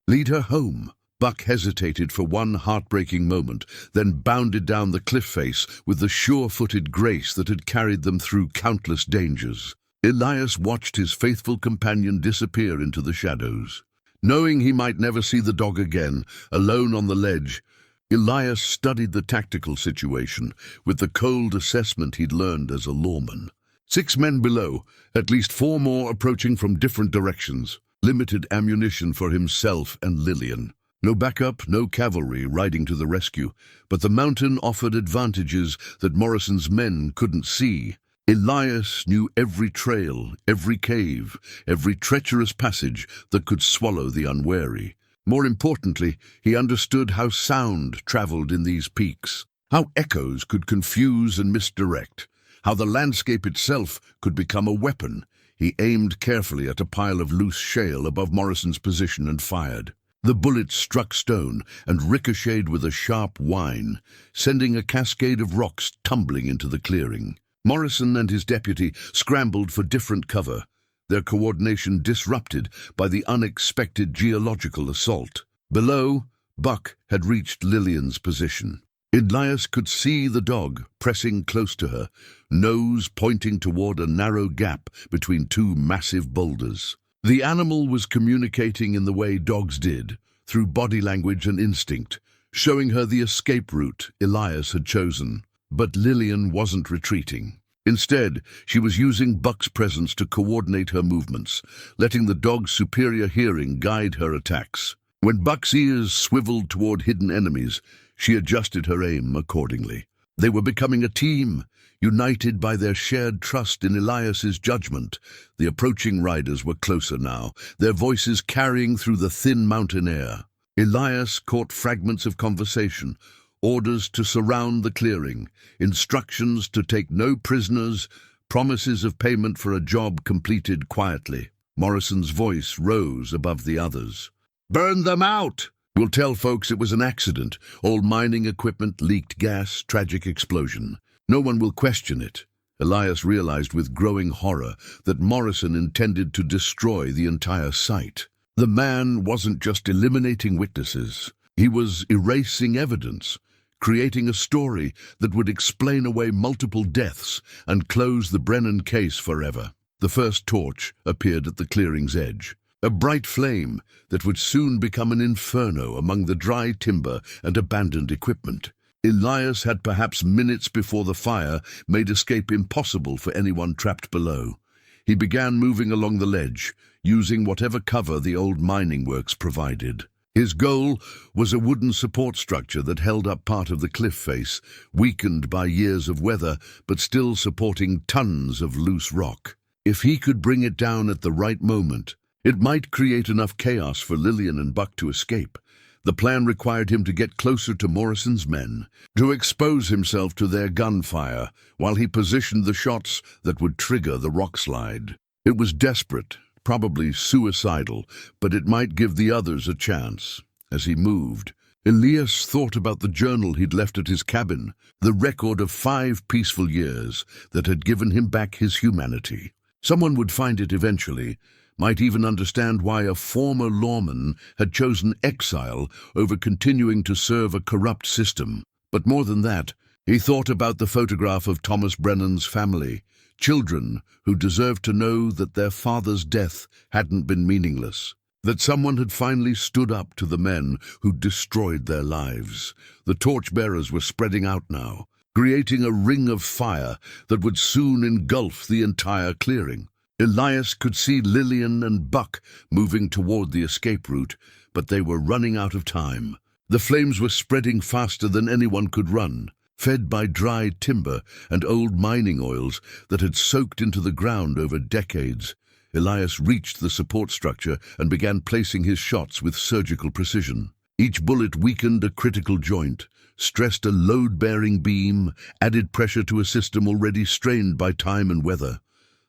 Lead her home." Buck hesitated for one heartbreaking moment, then bounded down the cliff face with the sure-footed grace that had carried them through countless dangers. Elias watched his faithful companion disappear into the shadows. Knowing he might never see the dog again, alone on the ledge, Elias studied the tactical situation with the cold assessment he'd learned as a lawman. 6 men below, at least 4 more approaching from different directions. Limited ammunition for himself and Lillian. No backup, no cavalry riding to the rescue, but the mountain offered advantages that Morrison's men couldn't see. Elias knew every trail, every cave, every treacherous passage that could swallow the unwary. More importantly, he understood how sound traveled in these peaks, how echoes could confuse and misdirect, how the landscape itself could become a weapon. He aimed carefully at a pile of loose shale above Morrison's position and fired. The bullet struck stone and ricocheted with a sharp whine, sending a cascade of rocks tumbling into the clearing. Morrison and his deputy scrambled for different cover, their coordination disrupted by the unexpected geological assault. Below, Buck had reached Lillian's position. Elias could see the dog pressing close to her, nose pointing toward a narrow gap between 2 massive boulders. The animal was communicating in the way dogs did, through body language and instinct, showing her the escape route Elias had chosen. But Lillian wasn't retreating. Instead, she was using Buck's presence to coordinate her movements, letting the dog's superior hearing guide her attacks. When Buck's ears swiveled toward hidden enemies, she adjusted her aim accordingly. They were becoming a team, united by their shared trust in Elias's judgment. The approaching riders were closer now, their voices carrying through the thin mountain air. Elias caught fragments of conversation, orders to surround the clearing, instructions to take no prisoners, promises of payment for a job completed quietly. Morrison's voice rose above the others. "Burn them out! We'll tell folks it was an accident. All mining equipment leaked gas, tragic explosion. No one will question it." Elias realized with growing horror that Morrison intended to destroy the entire site. The man wasn't just eliminating witnesses. He was erasing evidence, creating a story that would explain away multiple deaths and close the Brennan case forever. The first torch appeared at the clearing's edge, a bright flame that would soon become an inferno among the dry timber and abandoned equipment. Elias had perhaps minutes before the fire made escape impossible for anyone trapped below. He began moving along the ledge, using whatever cover the old mining works provided. His goal was a wooden support structure that held up part of the cliff face, weakened by years of weather, but still supporting tons of loose rock. If he could bring it down at the right moment, it might create enough chaos for Lillian and Buck to escape. The plan required him to get closer to Morrison's men, to expose himself to their gunfire, while he positioned the shots that would trigger the rock slide. It was desperate, probably suicidal, but it might give the others a chance. As he moved, Elias thought about the journal he'd left at his cabin, the record of 5 peaceful years that had given him back his humanity. Someone would find it eventually, might even understand why a former lawman had chosen exile over continuing to serve a corrupt system. But more than that, he thought about the photograph of Thomas Brennan's family, children who deserved to know that their father's death hadn't been meaningless, that someone had finally stood up to the men who destroyed their lives. The torchbearers were spreading out now, creating a ring of fire that would soon engulf the entire clearing. Elias could see Lillian and Buck moving toward the escape route, but they were running out of time. The flames were spreading faster than anyone could run, fed by dry timber and old mining oils that had soaked into the ground over decades. Elias reached the support structure and began placing his shots with surgical precision. Each bullet weakened a critical joint, stressed a load-bearing beam, added pressure to a system already strained by time and weather.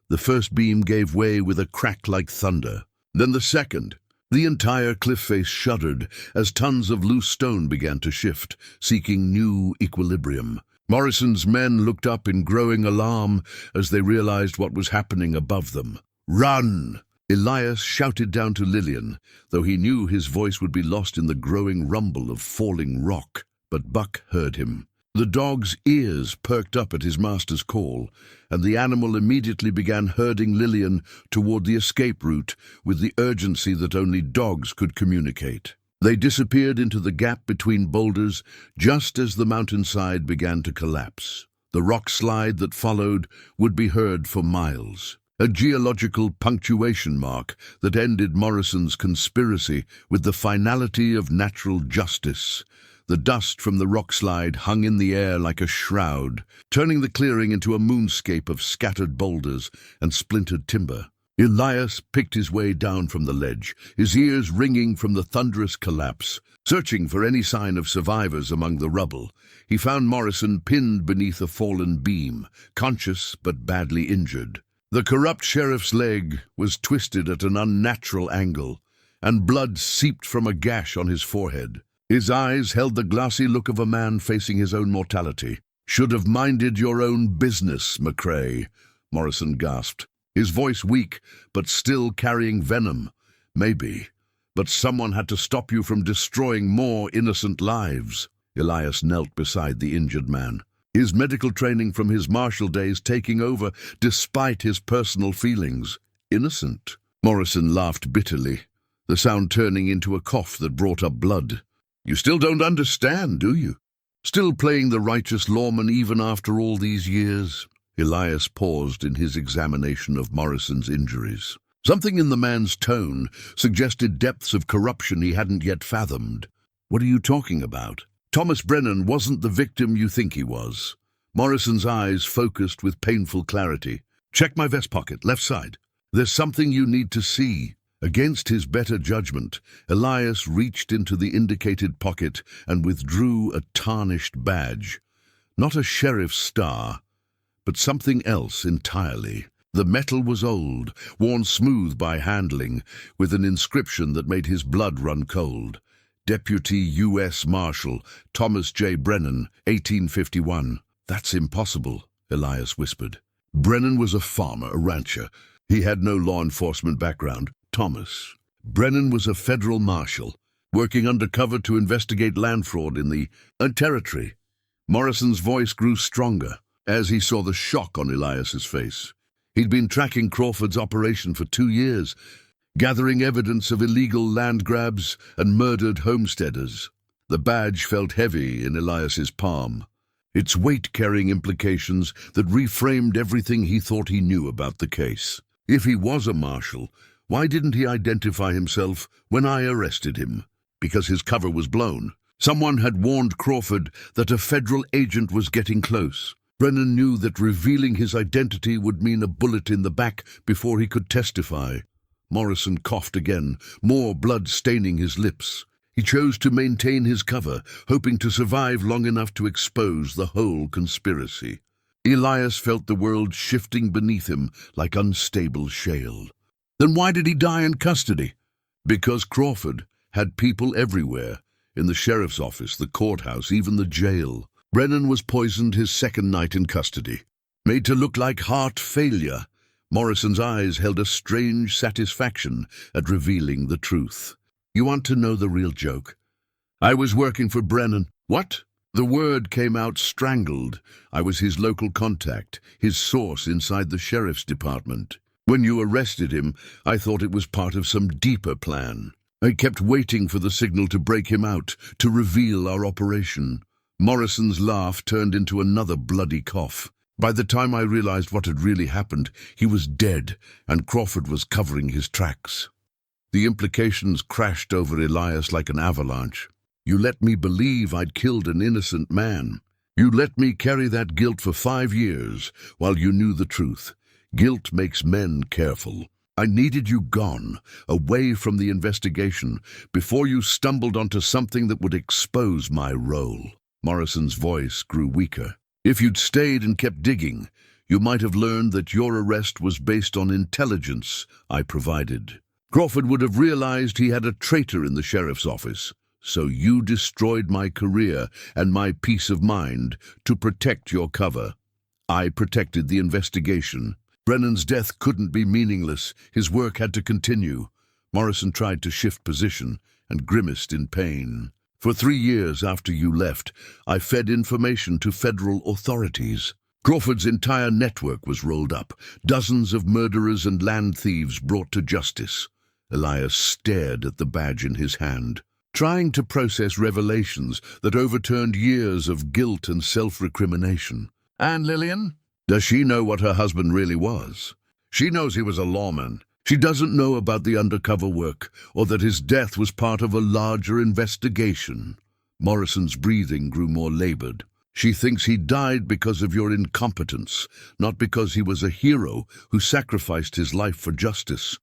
The first beam gave way with a crack like thunder. Then the second, The entire cliff face shuddered as tons of loose stone began to shift, seeking new equilibrium. Morrison's men looked up in growing alarm as they realized what was happening above them. "Run!" Elias shouted down to Lillian, though he knew his voice would be lost in the growing rumble of falling rock. But Buck heard him. The dog's ears perked up at his master's call, and the animal immediately began herding Lillian toward the escape route with the urgency that only dogs could communicate. They disappeared into the gap between boulders just as the mountainside began to collapse. The rock slide that followed would be heard for miles, a geological punctuation mark that ended Morrison's conspiracy with the finality of natural justice. The dust from the rock slide hung in the air like a shroud, turning the clearing into a moonscape of scattered boulders and splintered timber. Elias picked his way down from the ledge, his ears ringing from the thunderous collapse. Searching for any sign of survivors among the rubble, he found Morrison pinned beneath a fallen beam, conscious but badly injured. The corrupt sheriff's leg was twisted at an unnatural angle, and blood seeped from a gash on his forehead. His eyes held the glassy look of a man facing his own mortality. "Should have minded your own business, McCrae," Morrison gasped, his voice weak but still carrying venom. "Maybe, but someone had to stop you from destroying more innocent lives." Elias knelt beside the injured man, his medical training from his martial days taking over despite his personal feelings. "Innocent?" Morrison laughed bitterly, the sound turning into a cough that brought up blood. "You still don't understand, do you? Still playing the righteous lawman even after all these years?" Elias paused in his examination of Morrison's injuries. Something in the man's tone suggested depths of corruption he hadn't yet fathomed. "What are you talking about? Thomas Brennan wasn't the victim you think he was." Morrison's eyes focused with painful clarity. "Check my vest pocket, left side. There's something you need to see." Against his better judgment, Elias reached into the indicated pocket and withdrew a tarnished badge. Not a sheriff's star, but something else entirely. The metal was old, worn smooth by handling, with an inscription that made his blood run cold. Deputy U.S. Marshal Thomas J. Brennan, 1851. "That's impossible," Elias whispered. Brennan was a farmer, a rancher. He had no law enforcement background. Thomas Brennan was a federal marshal, working undercover to investigate land fraud in the territory. Morrison's voice grew stronger as he saw the shock on Elias's face. He'd been tracking Crawford's operation for 2 years, gathering evidence of illegal land grabs and murdered homesteaders. The badge felt heavy in Elias's palm, its weight carrying implications that reframed everything he thought he knew about the case. If he was a marshal, why didn't he identify himself when I arrested him? Because his cover was blown. Someone had warned Crawford that a federal agent was getting close. Brennan knew that revealing his identity would mean a bullet in the back before he could testify. Morrison coughed again, more blood staining his lips. He chose to maintain his cover, hoping to survive long enough to expose the whole conspiracy. Elias felt the world shifting beneath him like unstable shale. Then why did he die in custody? Because Crawford had people everywhere, in the sheriff's office, the courthouse, even the jail. Brennan was poisoned his second night in custody. Made to look like heart failure, Morrison's eyes held a strange satisfaction at revealing the truth. "You want to know the real joke? I was working for Brennan." "What?" The word came out strangled. "I was his local contact, his source inside the sheriff's department. When you arrested him, I thought it was part of some deeper plan. I kept waiting for the signal to break him out, to reveal our operation." Morrison's laugh turned into another bloody cough. "By the time I realized what had really happened, he was dead, and Crawford was covering his tracks." The implications crashed over Elias like an avalanche. "You let me believe I'd killed an innocent man. You let me carry that guilt for 5 years while you knew the truth. Guilt makes men careful. I needed you gone, away from the investigation, before you stumbled onto something that would expose my role." Morrison's voice grew weaker. "If you'd stayed and kept digging, you might have learned that your arrest was based on intelligence I provided. Crawford would have realized he had a traitor in the sheriff's office. So you destroyed my career and my peace of mind to protect your cover. I protected the investigation. Brennan's death couldn't be meaningless. His work had to continue. Morrison tried to shift position and grimaced in pain. For 3 years after you left, I fed information to federal authorities. Crawford's entire network was rolled up. Dozens of murderers and land thieves brought to justice. Elias stared at the badge in his hand, trying to process revelations that overturned years of guilt and self-recrimination. And Lillian? Does she know what her husband really was? She knows he was a lawman. She doesn't know about the undercover work, or that his death was part of a larger investigation. Morrison's breathing grew more labored. She thinks he died because of your incompetence, not because he was a hero who sacrificed his life for justice.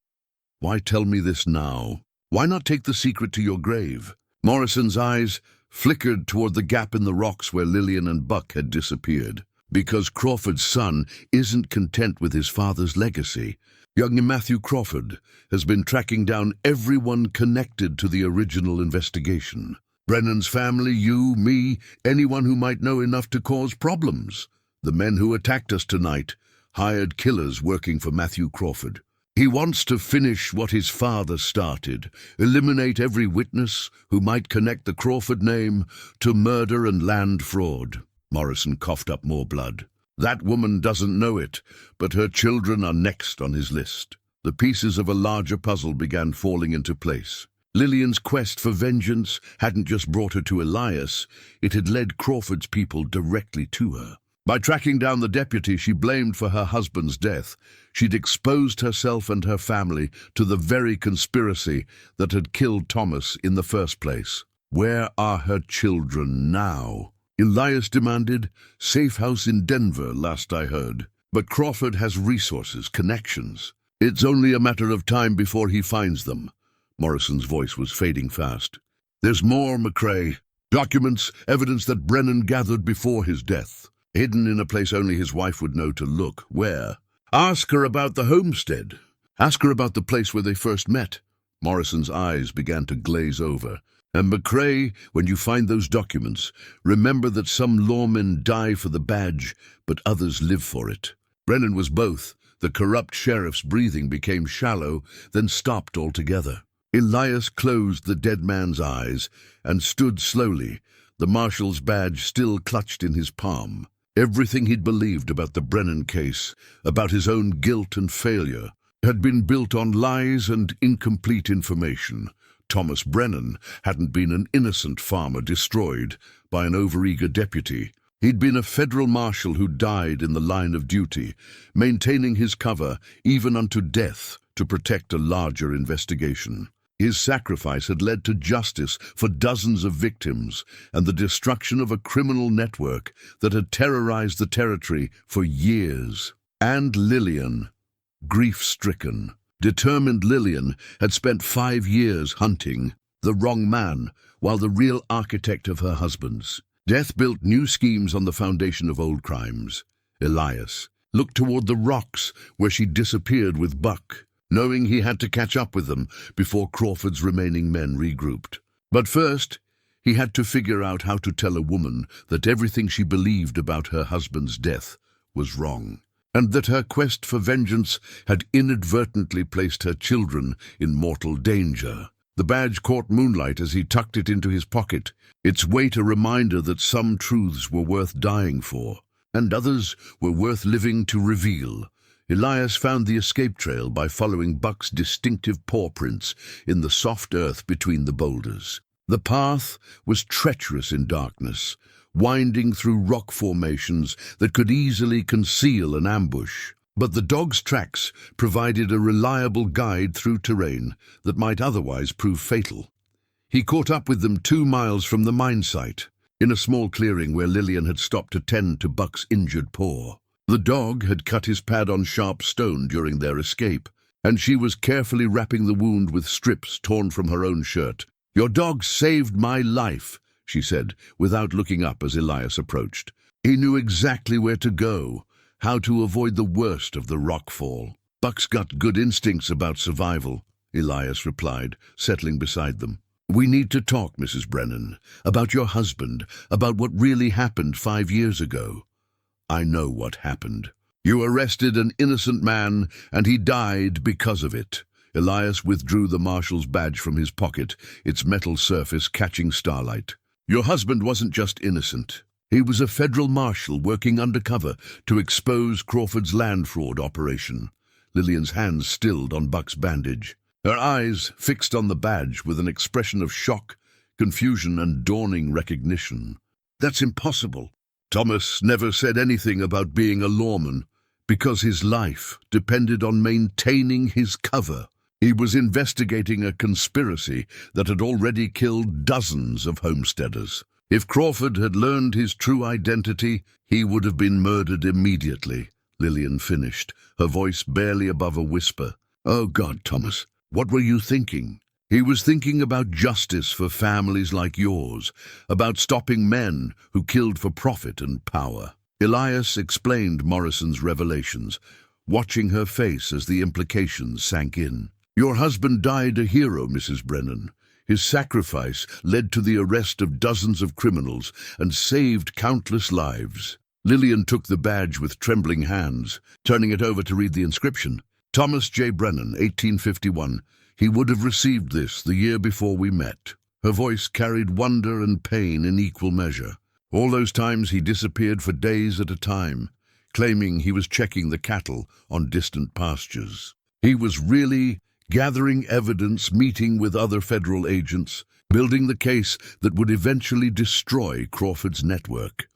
Why tell me this now? Why not take the secret to your grave? Morrison's eyes flickered toward the gap in the rocks where Lillian and Buck had disappeared. Because Crawford's son isn't content with his father's legacy. Young Matthew Crawford has been tracking down everyone connected to the original investigation. Brennan's family, you, me, anyone who might know enough to cause problems. The men who attacked us tonight, hired killers working for Matthew Crawford. He wants to finish what his father started, eliminate every witness who might connect the Crawford name to murder and land fraud. Morrison coughed up more blood. That woman doesn't know it, but her children are next on his list. The pieces of a larger puzzle began falling into place. Lillian's quest for vengeance hadn't just brought her to Elias, it had led Crawford's people directly to her. By tracking down the deputy she blamed for her husband's death, she'd exposed herself and her family to the very conspiracy that had killed Thomas in the first place. Where are her children now? Elias demanded. Safe house in Denver, last I heard. But Crawford has resources, connections. It's only a matter of time before he finds them. Morrison's voice was fading fast. There's more, McCrae. Documents, evidence that Brennan gathered before his death. Hidden in a place only his wife would know to look. Where? Ask her about the homestead. Ask her about the place where they first met. Morrison's eyes began to glaze over. And McCrae, when you find those documents, remember that some lawmen die for the badge, but others live for it. Brennan was both. The corrupt sheriff's breathing became shallow, then stopped altogether. Elias closed the dead man's eyes and stood slowly, the marshal's badge still clutched in his palm. Everything he'd believed about the Brennan case, about his own guilt and failure, had been built on lies and incomplete information. Thomas Brennan hadn't been an innocent farmer destroyed by an overeager deputy. He'd been a federal marshal who died in the line of duty, maintaining his cover even unto death to protect a larger investigation. His sacrifice had led to justice for dozens of victims and the destruction of a criminal network that had terrorized the territory for years. And Lillian, grief-stricken, determined Lillian had spent 5 years hunting the wrong man while the real architect of her husband's death built new schemes on the foundation of old crimes. Elias looked toward the rocks where she disappeared with Buck, knowing he had to catch up with them before Crawford's remaining men regrouped. But first, he had to figure out how to tell a woman that everything she believed about her husband's death was wrong, and that her quest for vengeance had inadvertently placed her children in mortal danger. The badge caught moonlight as he tucked it into his pocket, its weight a reminder that some truths were worth dying for, and others were worth living to reveal. Elias found the escape trail by following Buck's distinctive paw prints in the soft earth between the boulders. The path was treacherous in darkness, winding through rock formations that could easily conceal an ambush. But the dog's tracks provided a reliable guide through terrain that might otherwise prove fatal. He caught up with them 2 miles from the mine site, in a small clearing where Lillian had stopped to tend to Buck's injured paw. The dog had cut his pad on sharp stone during their escape, and she was carefully wrapping the wound with strips torn from her own shirt. "Your dog saved my life," she said, without looking up as Elias approached. He knew exactly where to go, how to avoid the worst of the rockfall. Buck's got good instincts about survival. Elias replied, settling beside them. "We need to talk, Mrs. Brennan, about your husband, about what really happened 5 years ago." "I know what happened. You arrested an innocent man, and he died because of it." Elias withdrew the marshal's badge from his pocket, its metal surface catching starlight. "Your husband wasn't just innocent. He was a federal marshal working undercover to expose Crawford's land fraud operation." Lillian's hands stilled on Buck's bandage, her eyes fixed on the badge with an expression of shock, confusion, and dawning recognition. "That's impossible." "Thomas never said anything about being a lawman because his life depended on maintaining his cover. He was investigating a conspiracy that had already killed dozens of homesteaders. If Crawford had learned his true identity, he would have been murdered immediately," Lillian finished, her voice barely above a whisper. "Oh God, Thomas, what were you thinking?" "He was thinking about justice for families like yours, about stopping men who killed for profit and power." Elias explained Morrison's revelations, watching her face as the implications sank in. "Your husband died a hero, Mrs. Brennan. His sacrifice led to the arrest of dozens of criminals and saved countless lives." Lillian took the badge with trembling hands, turning it over to read the inscription. "Thomas J. Brennan, 1851. He would have received this the year before we met." Her voice carried wonder and pain in equal measure. "All those times he disappeared for days at a time, claiming he was checking the cattle on distant pastures. He was really gathering evidence, meeting with other federal agents, building the case that would eventually destroy Crawford's network."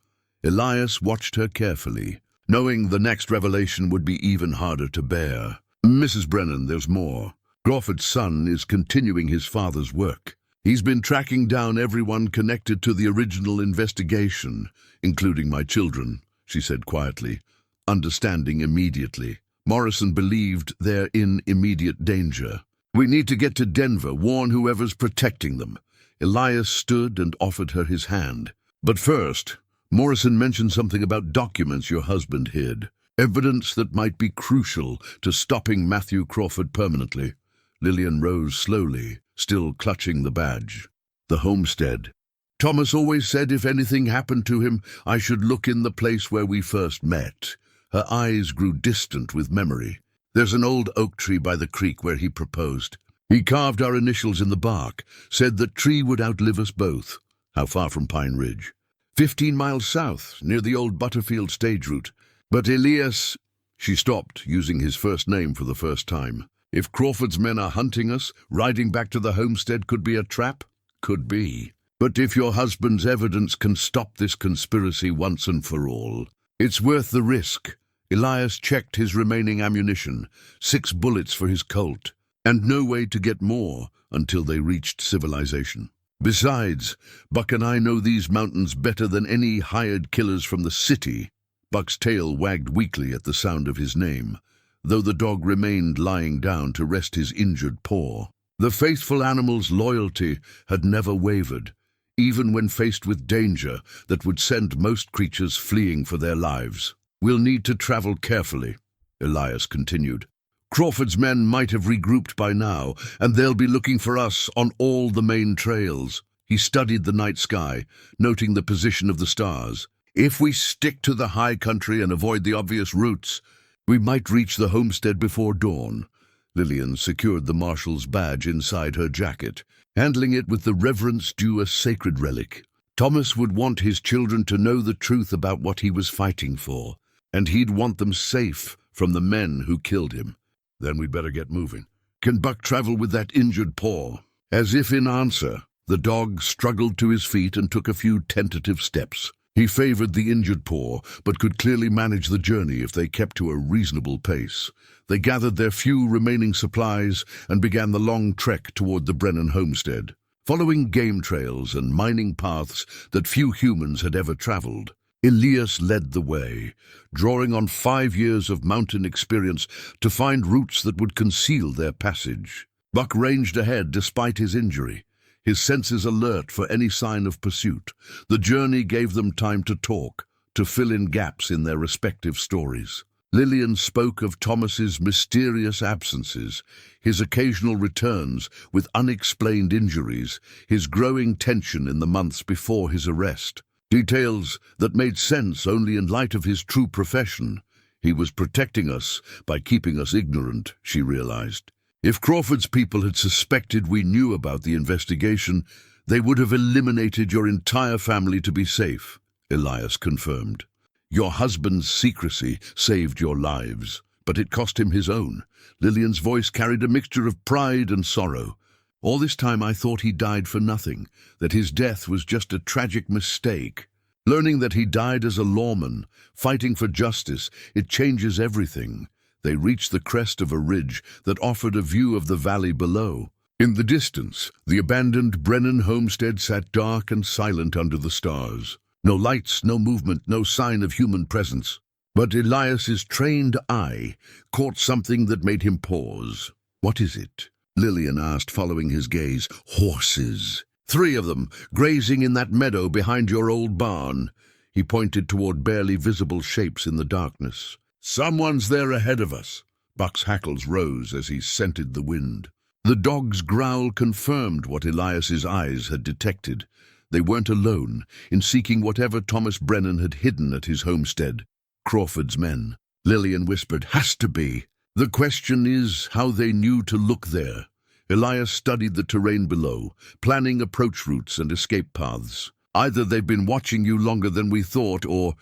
Elias watched her carefully, knowing the next revelation would be even harder to bear. "Mrs. Brennan, there's more. Crawford's son is continuing his father's work. He's been tracking down everyone connected to the original investigation, including my children," she said quietly, understanding immediately. Morrison believed they're in immediate danger. "We need to get to Denver, warn whoever's protecting them." Elias stood and offered her his hand. "But first, Morrison mentioned something about documents your husband hid, evidence that might be crucial to stopping Matthew Crawford permanently." Lillian rose slowly, still clutching the badge. "The homestead. Thomas always said if anything happened to him, I should look in the place where we first met." Her eyes grew distant with memory. "There's an old oak tree by the creek where he proposed. He carved our initials in the bark, said that tree would outlive us both." "How far from Pine Ridge?" 15 miles south, near the old Butterfield stage route. "But Elias—" She stopped, using his first name for the first time. "If Crawford's men are hunting us, riding back to the homestead could be a trap?" "Could be. But if your husband's evidence can stop this conspiracy once and for all, it's worth the risk." Elias checked his remaining ammunition, 6 bullets for his Colt, and no way to get more until they reached civilization. "Besides, Buck and I know these mountains better than any hired killers from the city." Buck's tail wagged weakly at the sound of his name, though the dog remained lying down to rest his injured paw. The faithful animal's loyalty had never wavered, even when faced with danger that would send most creatures fleeing for their lives. "We'll need to travel carefully," Elias continued. "Crawford's men might have regrouped by now, and they'll be looking for us on all the main trails." He studied the night sky, noting the position of the stars. "If we stick to the high country and avoid the obvious routes, we might reach the homestead before dawn." Lillian secured the marshal's badge inside her jacket, handling it with the reverence due a sacred relic. Thomas would want his children to know the truth about what he was fighting for, and he'd want them safe from the men who killed him. "Then we'd better get moving. Can Buck travel with that injured paw?" As if in answer, the dog struggled to his feet and took a few tentative steps. He favored the injured paw, but could clearly manage the journey if they kept to a reasonable pace. They gathered their few remaining supplies and began the long trek toward the Brennan homestead, following game trails and mining paths that few humans had ever traveled. Elias led the way, drawing on 5 years of mountain experience to find routes that would conceal their passage. Buck ranged ahead despite his injury, his senses alert for any sign of pursuit. The journey gave them time to talk, to fill in gaps in their respective stories. Lillian spoke of Thomas's mysterious absences, his occasional returns with unexplained injuries, his growing tension in the months before his arrest. Details that made sense only in light of his true profession. He was protecting us by keeping us ignorant, she realized. If Crawford's people had suspected we knew about the investigation, they would have eliminated your entire family to be safe, Elias confirmed. Your husband's secrecy saved your lives, but it cost him his own. Lillian's voice carried a mixture of pride and sorrow. All this time I thought he died for nothing, that his death was just a tragic mistake. Learning that he died as a lawman, fighting for justice, it changes everything. They reached the crest of a ridge that offered a view of the valley below. In the distance, the abandoned Brennan homestead sat dark and silent under the stars. No lights, no movement, no sign of human presence. But Elias's trained eye caught something that made him pause. "What is it?" Lillian asked, following his gaze. "Horses. 3 of them, grazing in that meadow behind your old barn." He pointed toward barely visible shapes in the darkness. "Someone's there ahead of us." Buck's hackles rose as he scented the wind. The dog's growl confirmed what Elias's eyes had detected. They weren't alone in seeking whatever Thomas Brennan had hidden at his homestead. Crawford's men. Lillian whispered, "Has to be." The question is how they knew to look there. Elias studied the terrain below, planning approach routes and escape paths. Either they've been watching you longer than we thought, or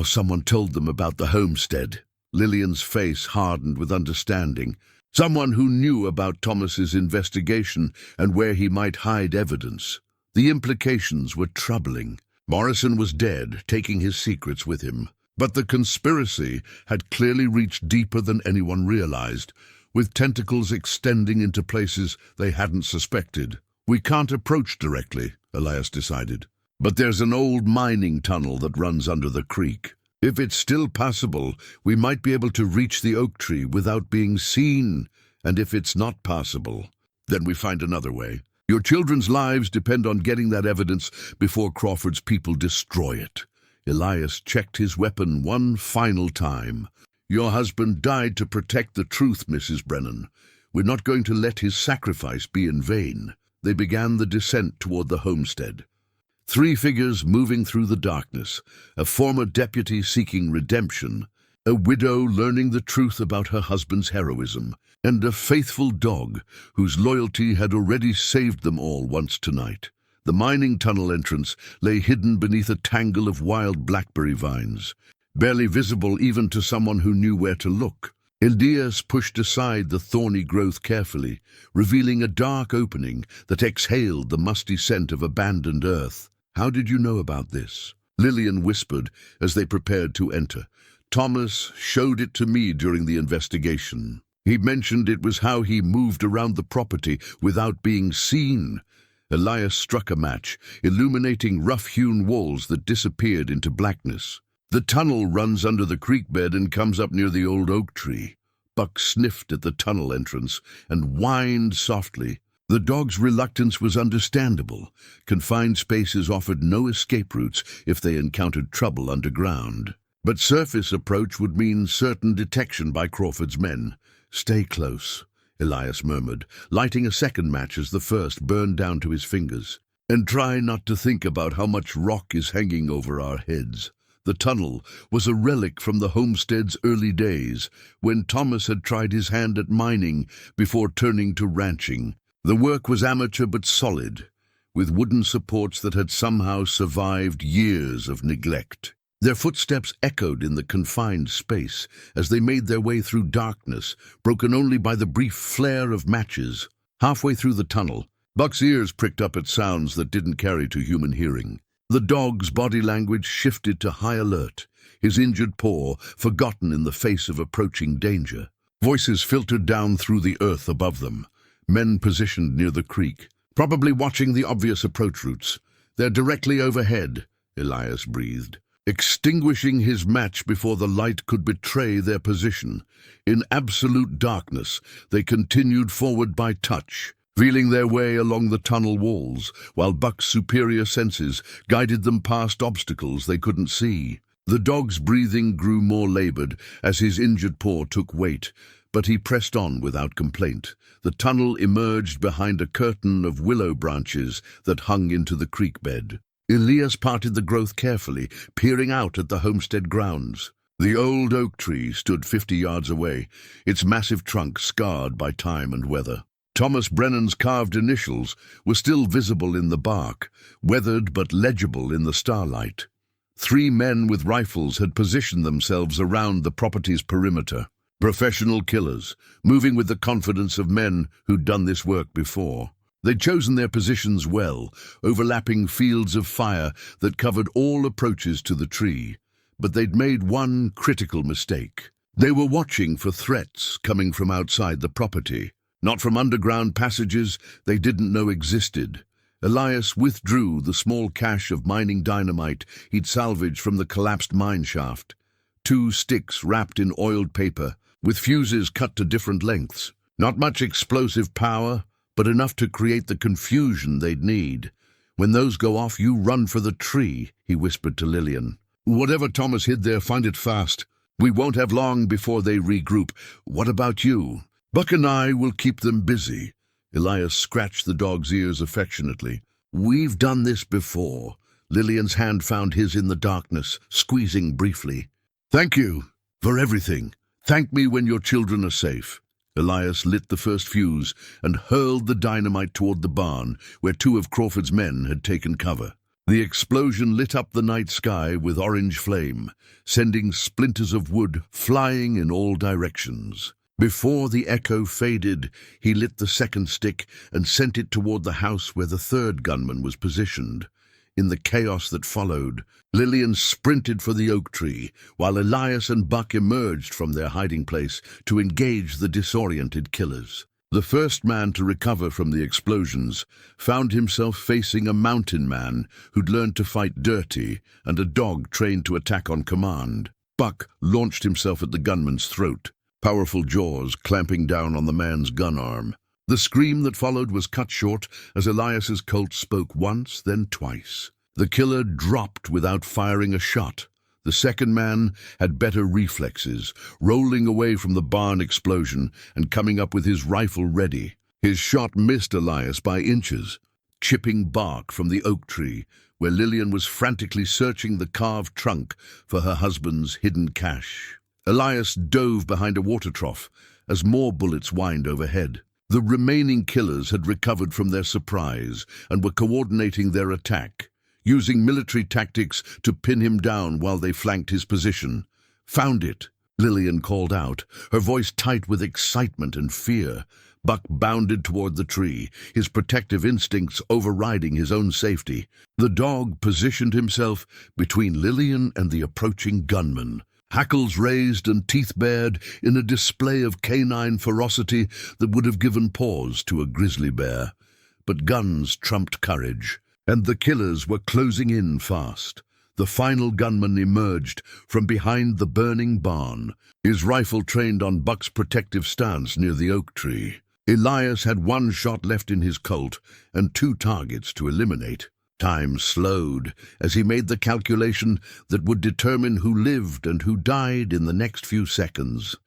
someone told them about the homestead. Lillian's face hardened with understanding. Someone who knew about Thomas's investigation and where he might hide evidence. The implications were troubling. Morrison was dead, taking his secrets with him. But the conspiracy had clearly reached deeper than anyone realized, with tentacles extending into places they hadn't suspected. "We can't approach directly," Elias decided. "But there's an old mining tunnel that runs under the creek. If it's still passable, we might be able to reach the oak tree without being seen. And if it's not passable, then we find another way. Your children's lives depend on getting that evidence before Crawford's people destroy it." Elias checked his weapon one final time. "Your husband died to protect the truth, Mrs. Brennan. We're not going to let his sacrifice be in vain." They began the descent toward the homestead. 3 figures moving through the darkness, a former deputy seeking redemption, a widow learning the truth about her husband's heroism, and a faithful dog whose loyalty had already saved them all once tonight. The mining tunnel entrance lay hidden beneath a tangle of wild blackberry vines, barely visible even to someone who knew where to look. Elias pushed aside the thorny growth carefully, revealing a dark opening that exhaled the musty scent of abandoned earth. "How did you know about this?" Lillian whispered as they prepared to enter. "Thomas showed it to me during the investigation. He mentioned it was how he moved around the property without being seen." Elias struck a match, illuminating rough-hewn walls that disappeared into blackness. "The tunnel runs under the creek bed and comes up near the old oak tree." Buck sniffed at the tunnel entrance and whined softly. The dog's reluctance was understandable. Confined spaces offered no escape routes if they encountered trouble underground. But surface approach would mean certain detection by Crawford's men. "Stay close," Elias murmured, lighting a second match as the first burned down to his fingers. "And try not to think about how much rock is hanging over our heads." The tunnel was a relic from the homestead's early days, when Thomas had tried his hand at mining before turning to ranching. The work was amateur but solid, with wooden supports that had somehow survived years of neglect. Their footsteps echoed in the confined space as they made their way through darkness, broken only by the brief flare of matches. Halfway through the tunnel, Buck's ears pricked up at sounds that didn't carry to human hearing. The dog's body language shifted to high alert, his injured paw forgotten in the face of approaching danger. Voices filtered down through the earth above them, men positioned near the creek, probably watching the obvious approach routes. "They're directly overhead," Elias breathed, extinguishing his match before the light could betray their position. In absolute darkness, they continued forward by touch, feeling their way along the tunnel walls, while Buck's superior senses guided them past obstacles they couldn't see. The dog's breathing grew more labored as his injured paw took weight, but he pressed on without complaint. The tunnel emerged behind a curtain of willow branches that hung into the creek bed. Elias parted the growth carefully, peering out at the homestead grounds. The old oak tree stood 50 yards away, its massive trunk scarred by time and weather. Thomas Brennan's carved initials were still visible in the bark, weathered but legible in the starlight. 3 men with rifles had positioned themselves around the property's perimeter. Professional killers, moving with the confidence of men who'd done this work before. They'd chosen their positions well, overlapping fields of fire that covered all approaches to the tree. But they'd made one critical mistake. They were watching for threats coming from outside the property, not from underground passages they didn't know existed. Elias withdrew the small cache of mining dynamite he'd salvaged from the collapsed mine shaft. 2 sticks wrapped in oiled paper, with fuses cut to different lengths. Not much explosive power, but enough to create the confusion they'd need. "When those go off, you run for the tree," he whispered to Lillian. "Whatever Thomas hid there, find it fast. We won't have long before they regroup. What about you?" "Buck and I will keep them busy." Elias scratched the dog's ears affectionately. "We've done this before." Lillian's hand found his in the darkness, squeezing briefly. "Thank you for everything. Thank me when your children are safe." Elias lit the first fuse and hurled the dynamite toward the barn, where 2 of Crawford's men had taken cover. The explosion lit up the night sky with orange flame, sending splinters of wood flying in all directions. Before the echo faded, he lit the second stick and sent it toward the house where the 3rd gunman was positioned. In the chaos that followed, Lillian sprinted for the oak tree, while Elias and Buck emerged from their hiding place to engage the disoriented killers. The first man to recover from the explosions found himself facing a mountain man who'd learned to fight dirty and a dog trained to attack on command. Buck launched himself at the gunman's throat, powerful jaws clamping down on the man's gun arm. The scream that followed was cut short as Elias's Colt spoke once, then twice. The killer dropped without firing a shot. The second man had better reflexes, rolling away from the barn explosion and coming up with his rifle ready. His shot missed Elias by inches, chipping bark from the oak tree, where Lillian was frantically searching the carved trunk for her husband's hidden cache. Elias dove behind a water trough as more bullets whined overhead. The remaining killers had recovered from their surprise and were coordinating their attack, using military tactics to pin him down while they flanked his position. "Found it," Lillian called out, her voice tight with excitement and fear. Buck bounded toward the tree, his protective instincts overriding his own safety. The dog positioned himself between Lillian and the approaching gunman, hackles raised and teeth bared in a display of canine ferocity that would have given pause to a grizzly bear. But guns trumped courage, and the killers were closing in fast. The final gunman emerged from behind the burning barn, his rifle trained on Buck's protective stance near the oak tree. Elias had 1 shot left in his Colt and 2 targets to eliminate. Time slowed as he made the calculation that would determine who lived and who died in the next few seconds.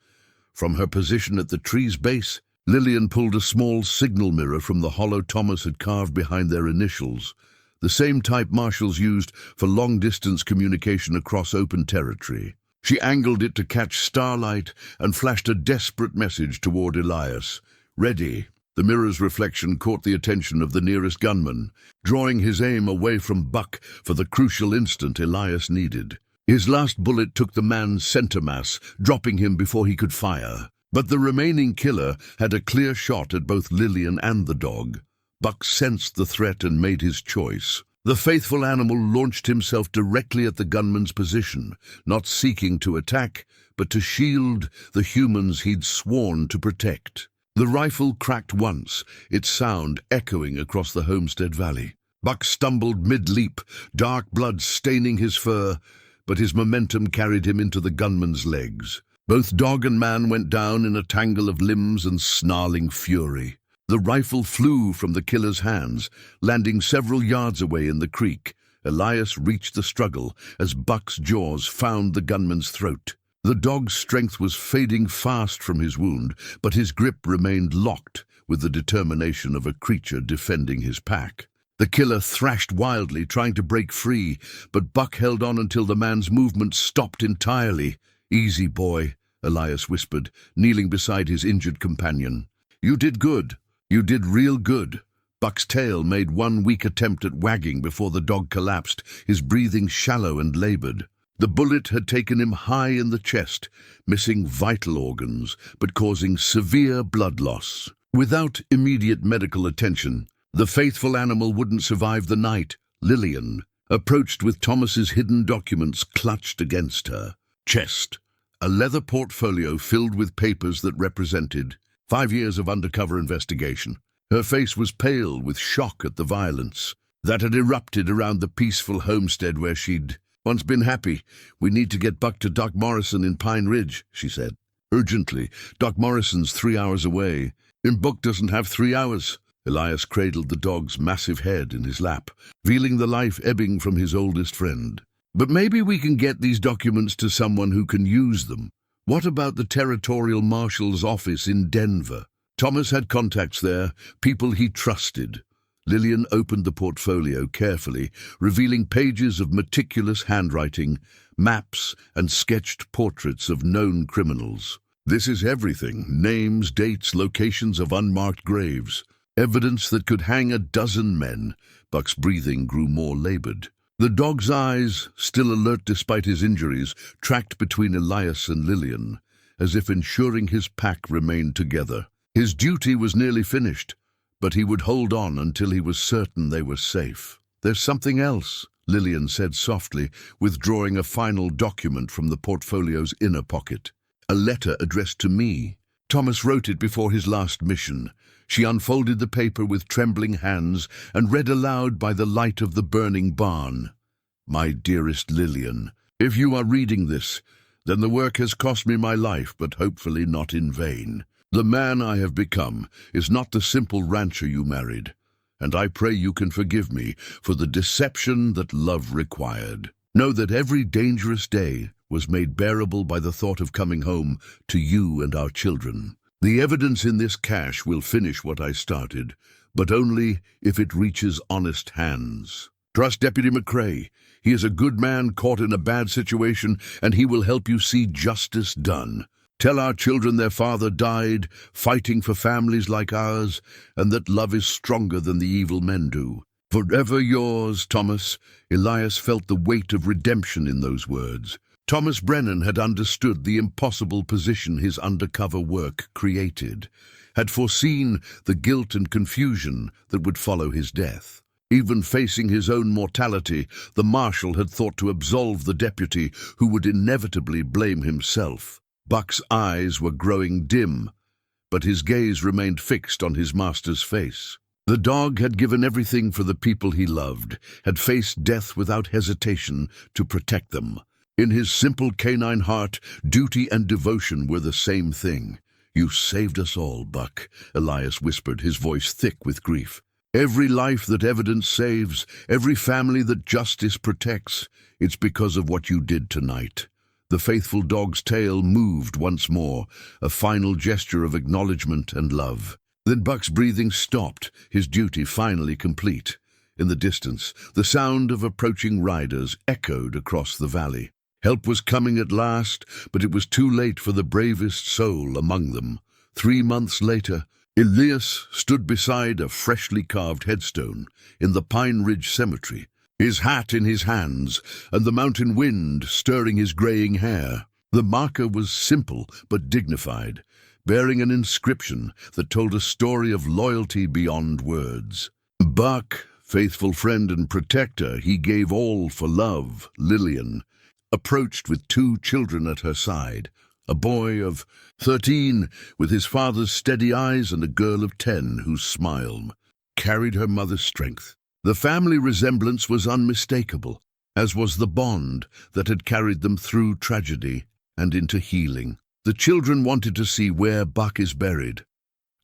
From her position at the tree's base, Lillian pulled a small signal mirror from the hollow Thomas had carved behind their initials, the same type marshals used for long-distance communication across open territory. She angled it to catch starlight and flashed a desperate message toward Elias. "Ready." The mirror's reflection caught the attention of the nearest gunman, drawing his aim away from Buck for the crucial instant Elias needed. His last bullet took the man's center mass, dropping him before he could fire. But the remaining killer had a clear shot at both Lillian and the dog. Buck sensed the threat and made his choice. The faithful animal launched himself directly at the gunman's position, not seeking to attack, but to shield the humans he'd sworn to protect. The rifle cracked once, its sound echoing across the homestead valley. Buck stumbled mid-leap, dark blood staining his fur, but his momentum carried him into the gunman's legs. Both dog and man went down in a tangle of limbs and snarling fury. The rifle flew from the killer's hands, landing several yards away in the creek. Elias reached the struggle as Buck's jaws found the gunman's throat. The dog's strength was fading fast from his wound, but his grip remained locked with the determination of a creature defending his pack. The killer thrashed wildly, trying to break free, but Buck held on until the man's movement stopped entirely. "Easy, boy," Elias whispered, kneeling beside his injured companion. "You did good. You did real good." Buck's tail made one weak attempt at wagging before the dog collapsed, his breathing shallow and labored. The bullet had taken him high in the chest, missing vital organs, but causing severe blood loss. Without immediate medical attention, the faithful animal wouldn't survive the night. Lillian approached with Thomas's hidden documents clutched against her chest, a leather portfolio filled with papers that represented 5 years of undercover investigation. Her face was pale with shock at the violence that had erupted around the peaceful homestead where she'd once been happy. "We need to get Buck to Doc Morrison in Pine Ridge," she said. "Urgently. Doc Morrison's 3 hours away." "Buck doesn't have 3 hours." Elias cradled the dog's massive head in his lap, feeling the life ebbing from his oldest friend. "But maybe we can get these documents to someone who can use them. What about the Territorial Marshal's office in Denver?" Thomas had contacts there, people he trusted. Lillian opened the portfolio carefully, revealing pages of meticulous handwriting, maps, and sketched portraits of known criminals. "This is everything: names, dates, locations of unmarked graves. Evidence that could hang a dozen men." Buck's breathing grew more labored. The dog's eyes, still alert despite his injuries, tracked between Elias and Lillian, as if ensuring his pack remained together. His duty was nearly finished, but he would hold on until he was certain they were safe. "There's something else," Lillian said softly, withdrawing a final document from the portfolio's inner pocket. "A letter addressed to me. Thomas wrote it before his last mission." She unfolded the paper with trembling hands and read aloud by the light of the burning barn. "My dearest Lillian, if you are reading this, then the work has cost me my life, but hopefully not in vain. The man I have become is not the simple rancher you married, and I pray you can forgive me for the deception that love required. Know that every dangerous day was made bearable by the thought of coming home to you and our children. The evidence in this cache will finish what I started, but only if it reaches honest hands. Trust Deputy McCrae. He is a good man caught in a bad situation, and he will help you see justice done. Tell our children their father died, fighting for families like ours, and that love is stronger than the evil men do. Forever yours, Thomas." Elias felt the weight of redemption in those words. Thomas Brennan had understood the impossible position his undercover work created, had foreseen the guilt and confusion that would follow his death. Even facing his own mortality, the marshal had thought to absolve the deputy, who would inevitably blame himself. Buck's eyes were growing dim, but his gaze remained fixed on his master's face. The dog had given everything for the people he loved, had faced death without hesitation to protect them. In his simple canine heart, duty and devotion were the same thing. "You saved us all, Buck," Elias whispered, his voice thick with grief. "Every life that evidence saves, every family that justice protects, it's because of what you did tonight." The faithful dog's tail moved once more, a final gesture of acknowledgement and love. Then Buck's breathing stopped, his duty finally complete. In the distance, the sound of approaching riders echoed across the valley. Help was coming at last, but it was too late for the bravest soul among them. 3 months later, Elias stood beside a freshly carved headstone in the Pine Ridge Cemetery, his hat in his hands and the mountain wind stirring his graying hair. The marker was simple but dignified, bearing an inscription that told a story of loyalty beyond words. "Buck, faithful friend and protector, he gave all for love." Lillian approached with 2 children at her side, a boy of 13 with his father's steady eyes and a girl of 10 whose smile carried her mother's strength. The family resemblance was unmistakable, as was the bond that had carried them through tragedy and into healing. "The children wanted to see where Buck is buried,"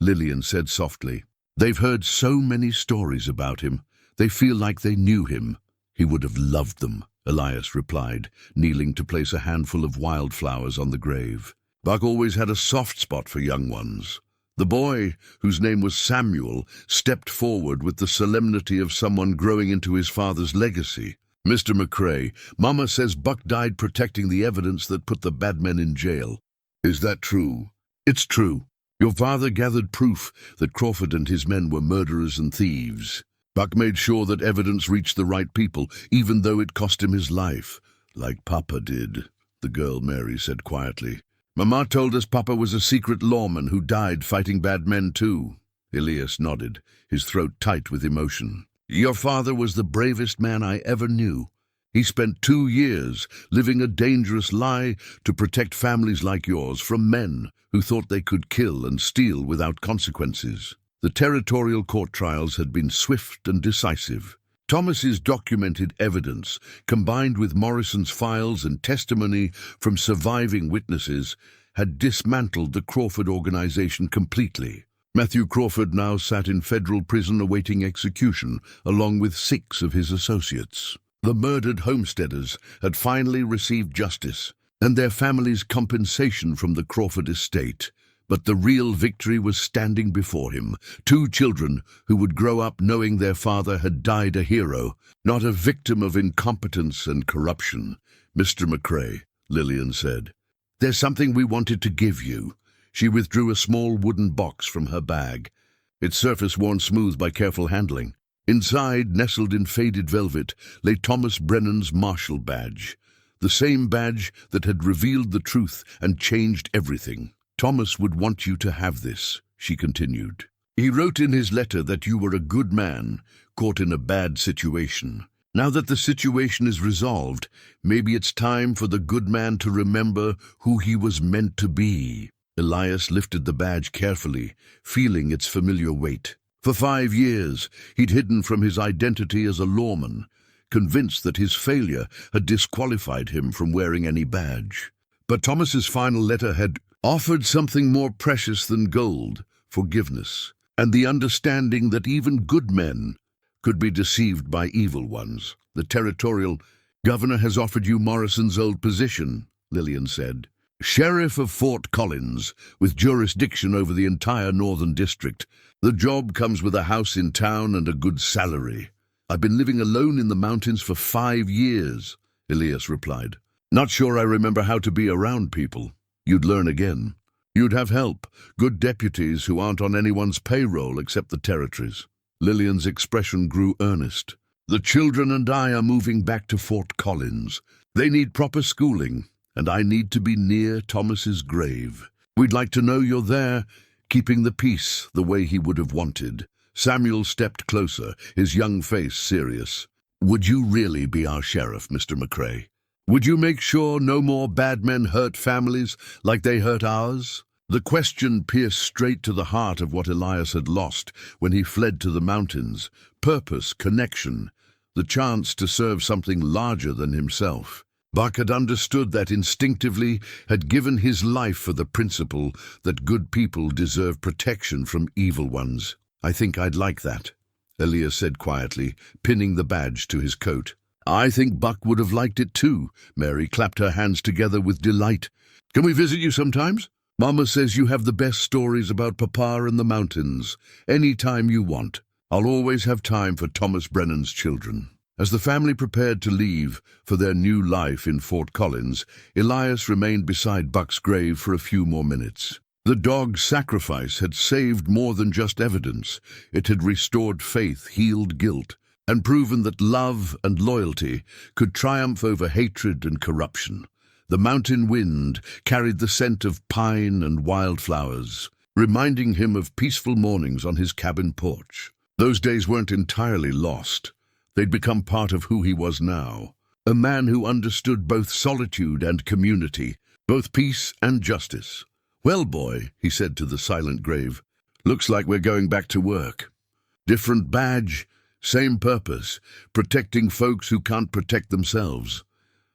Lillian said softly. "They've heard so many stories about him. They feel like they knew him." He would have loved them, Elias replied, kneeling to place a handful of wildflowers on the grave. Buck always had a soft spot for young ones. The boy, whose name was Samuel, stepped forward with the solemnity of someone growing into his father's legacy. "Mr. McCrae, Mama says Buck died protecting the evidence that put the bad men in jail. Is that true?" "It's true. Your father gathered proof that Crawford and his men were murderers and thieves. Buck made sure that evidence reached the right people, even though it cost him his life. Like Papa did," the girl Mary said quietly. "Mama told us Papa was a secret lawman who died fighting bad men too." Elias nodded, his throat tight with emotion. "Your father was the bravest man I ever knew. He spent 2 years living a dangerous lie to protect families like yours from men who thought they could kill and steal without consequences." The territorial court trials had been swift and decisive. Thomas's documented evidence, combined with Morrison's files and testimony from surviving witnesses, had dismantled the Crawford organization completely. Matthew Crawford now sat in federal prison awaiting execution, along with 6 of his associates. The murdered homesteaders had finally received justice, and their families' compensation from the Crawford estate. But the real victory was standing before him. 2 children who would grow up knowing their father had died a hero, not a victim of incompetence and corruption. "Mr. McCrae," Lillian said, "there's something we wanted to give you." She withdrew a small wooden box from her bag, its surface worn smooth by careful handling. Inside, nestled in faded velvet, lay Thomas Brennan's Marshal badge, the same badge that had revealed the truth and changed everything. "Thomas would want you to have this," she continued. "He wrote in his letter that you were a good man, caught in a bad situation. Now that the situation is resolved, maybe it's time for the good man to remember who he was meant to be." Elias lifted the badge carefully, feeling its familiar weight. For 5 years, he'd hidden from his identity as a lawman, convinced that his failure had disqualified him from wearing any badge. But Thomas's final letter had offered something more precious than gold: forgiveness, and the understanding that even good men could be deceived by evil ones. "The territorial governor has offered you Morrison's old position," Lillian said. "Sheriff of Fort Collins, with jurisdiction over the entire northern district. The job comes with a house in town and a good salary." "I've been living alone in the mountains for 5 years," Elias replied. "Not sure I remember how to be around people." "You'd learn again. You'd have help, good deputies who aren't on anyone's payroll except the territories." Lillian's expression grew earnest. "The children and I are moving back to Fort Collins. They need proper schooling, and I need to be near Thomas's grave. We'd like to know you're there, keeping the peace the way he would have wanted." Samuel stepped closer, his young face serious. "Would you really be our sheriff, Mr. McCrae? Would you make sure no more bad men hurt families like they hurt ours?" The question pierced straight to the heart of what Elias had lost when he fled to the mountains: purpose, connection, the chance to serve something larger than himself. Buck had understood that instinctively, had given his life for the principle that good people deserve protection from evil ones. "I think I'd like that," Elias said quietly, pinning the badge to his coat. "I think Buck would have liked it too." Mary clapped her hands together with delight. "Can we visit you sometimes? Mama says you have the best stories about Papa and the mountains. Any time you want. I'll always have time for Thomas Brennan's children." As the family prepared to leave for their new life in Fort Collins, Elias remained beside Buck's grave for a few more minutes. The dog's sacrifice had saved more than just evidence. It had restored faith, healed guilt, and proven that love and loyalty could triumph over hatred and corruption. The mountain wind carried the scent of pine and wildflowers, reminding him of peaceful mornings on his cabin porch. Those days weren't entirely lost. They'd become part of who he was now, a man who understood both solitude and community, both peace and justice. "Well, boy," he said to the silent grave, "looks like we're going back to work. Different badge, same purpose, protecting folks who can't protect themselves."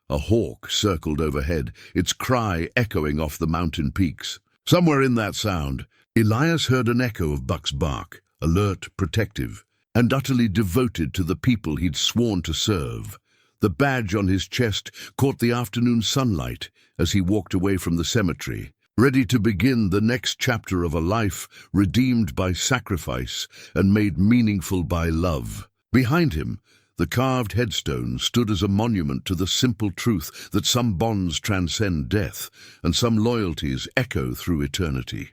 A hawk circled overhead, its cry echoing off the mountain peaks. Somewhere in that sound, Elias heard an echo of Buck's bark, alert, protective. and utterly devoted to the people he'd sworn to serve. The badge on his chest caught the afternoon sunlight as he walked away from the cemetery, ready to begin the next chapter of a life redeemed by sacrifice and made meaningful by love. Behind him, the carved headstone stood as a monument to the simple truth that some bonds transcend death and some loyalties echo through eternity.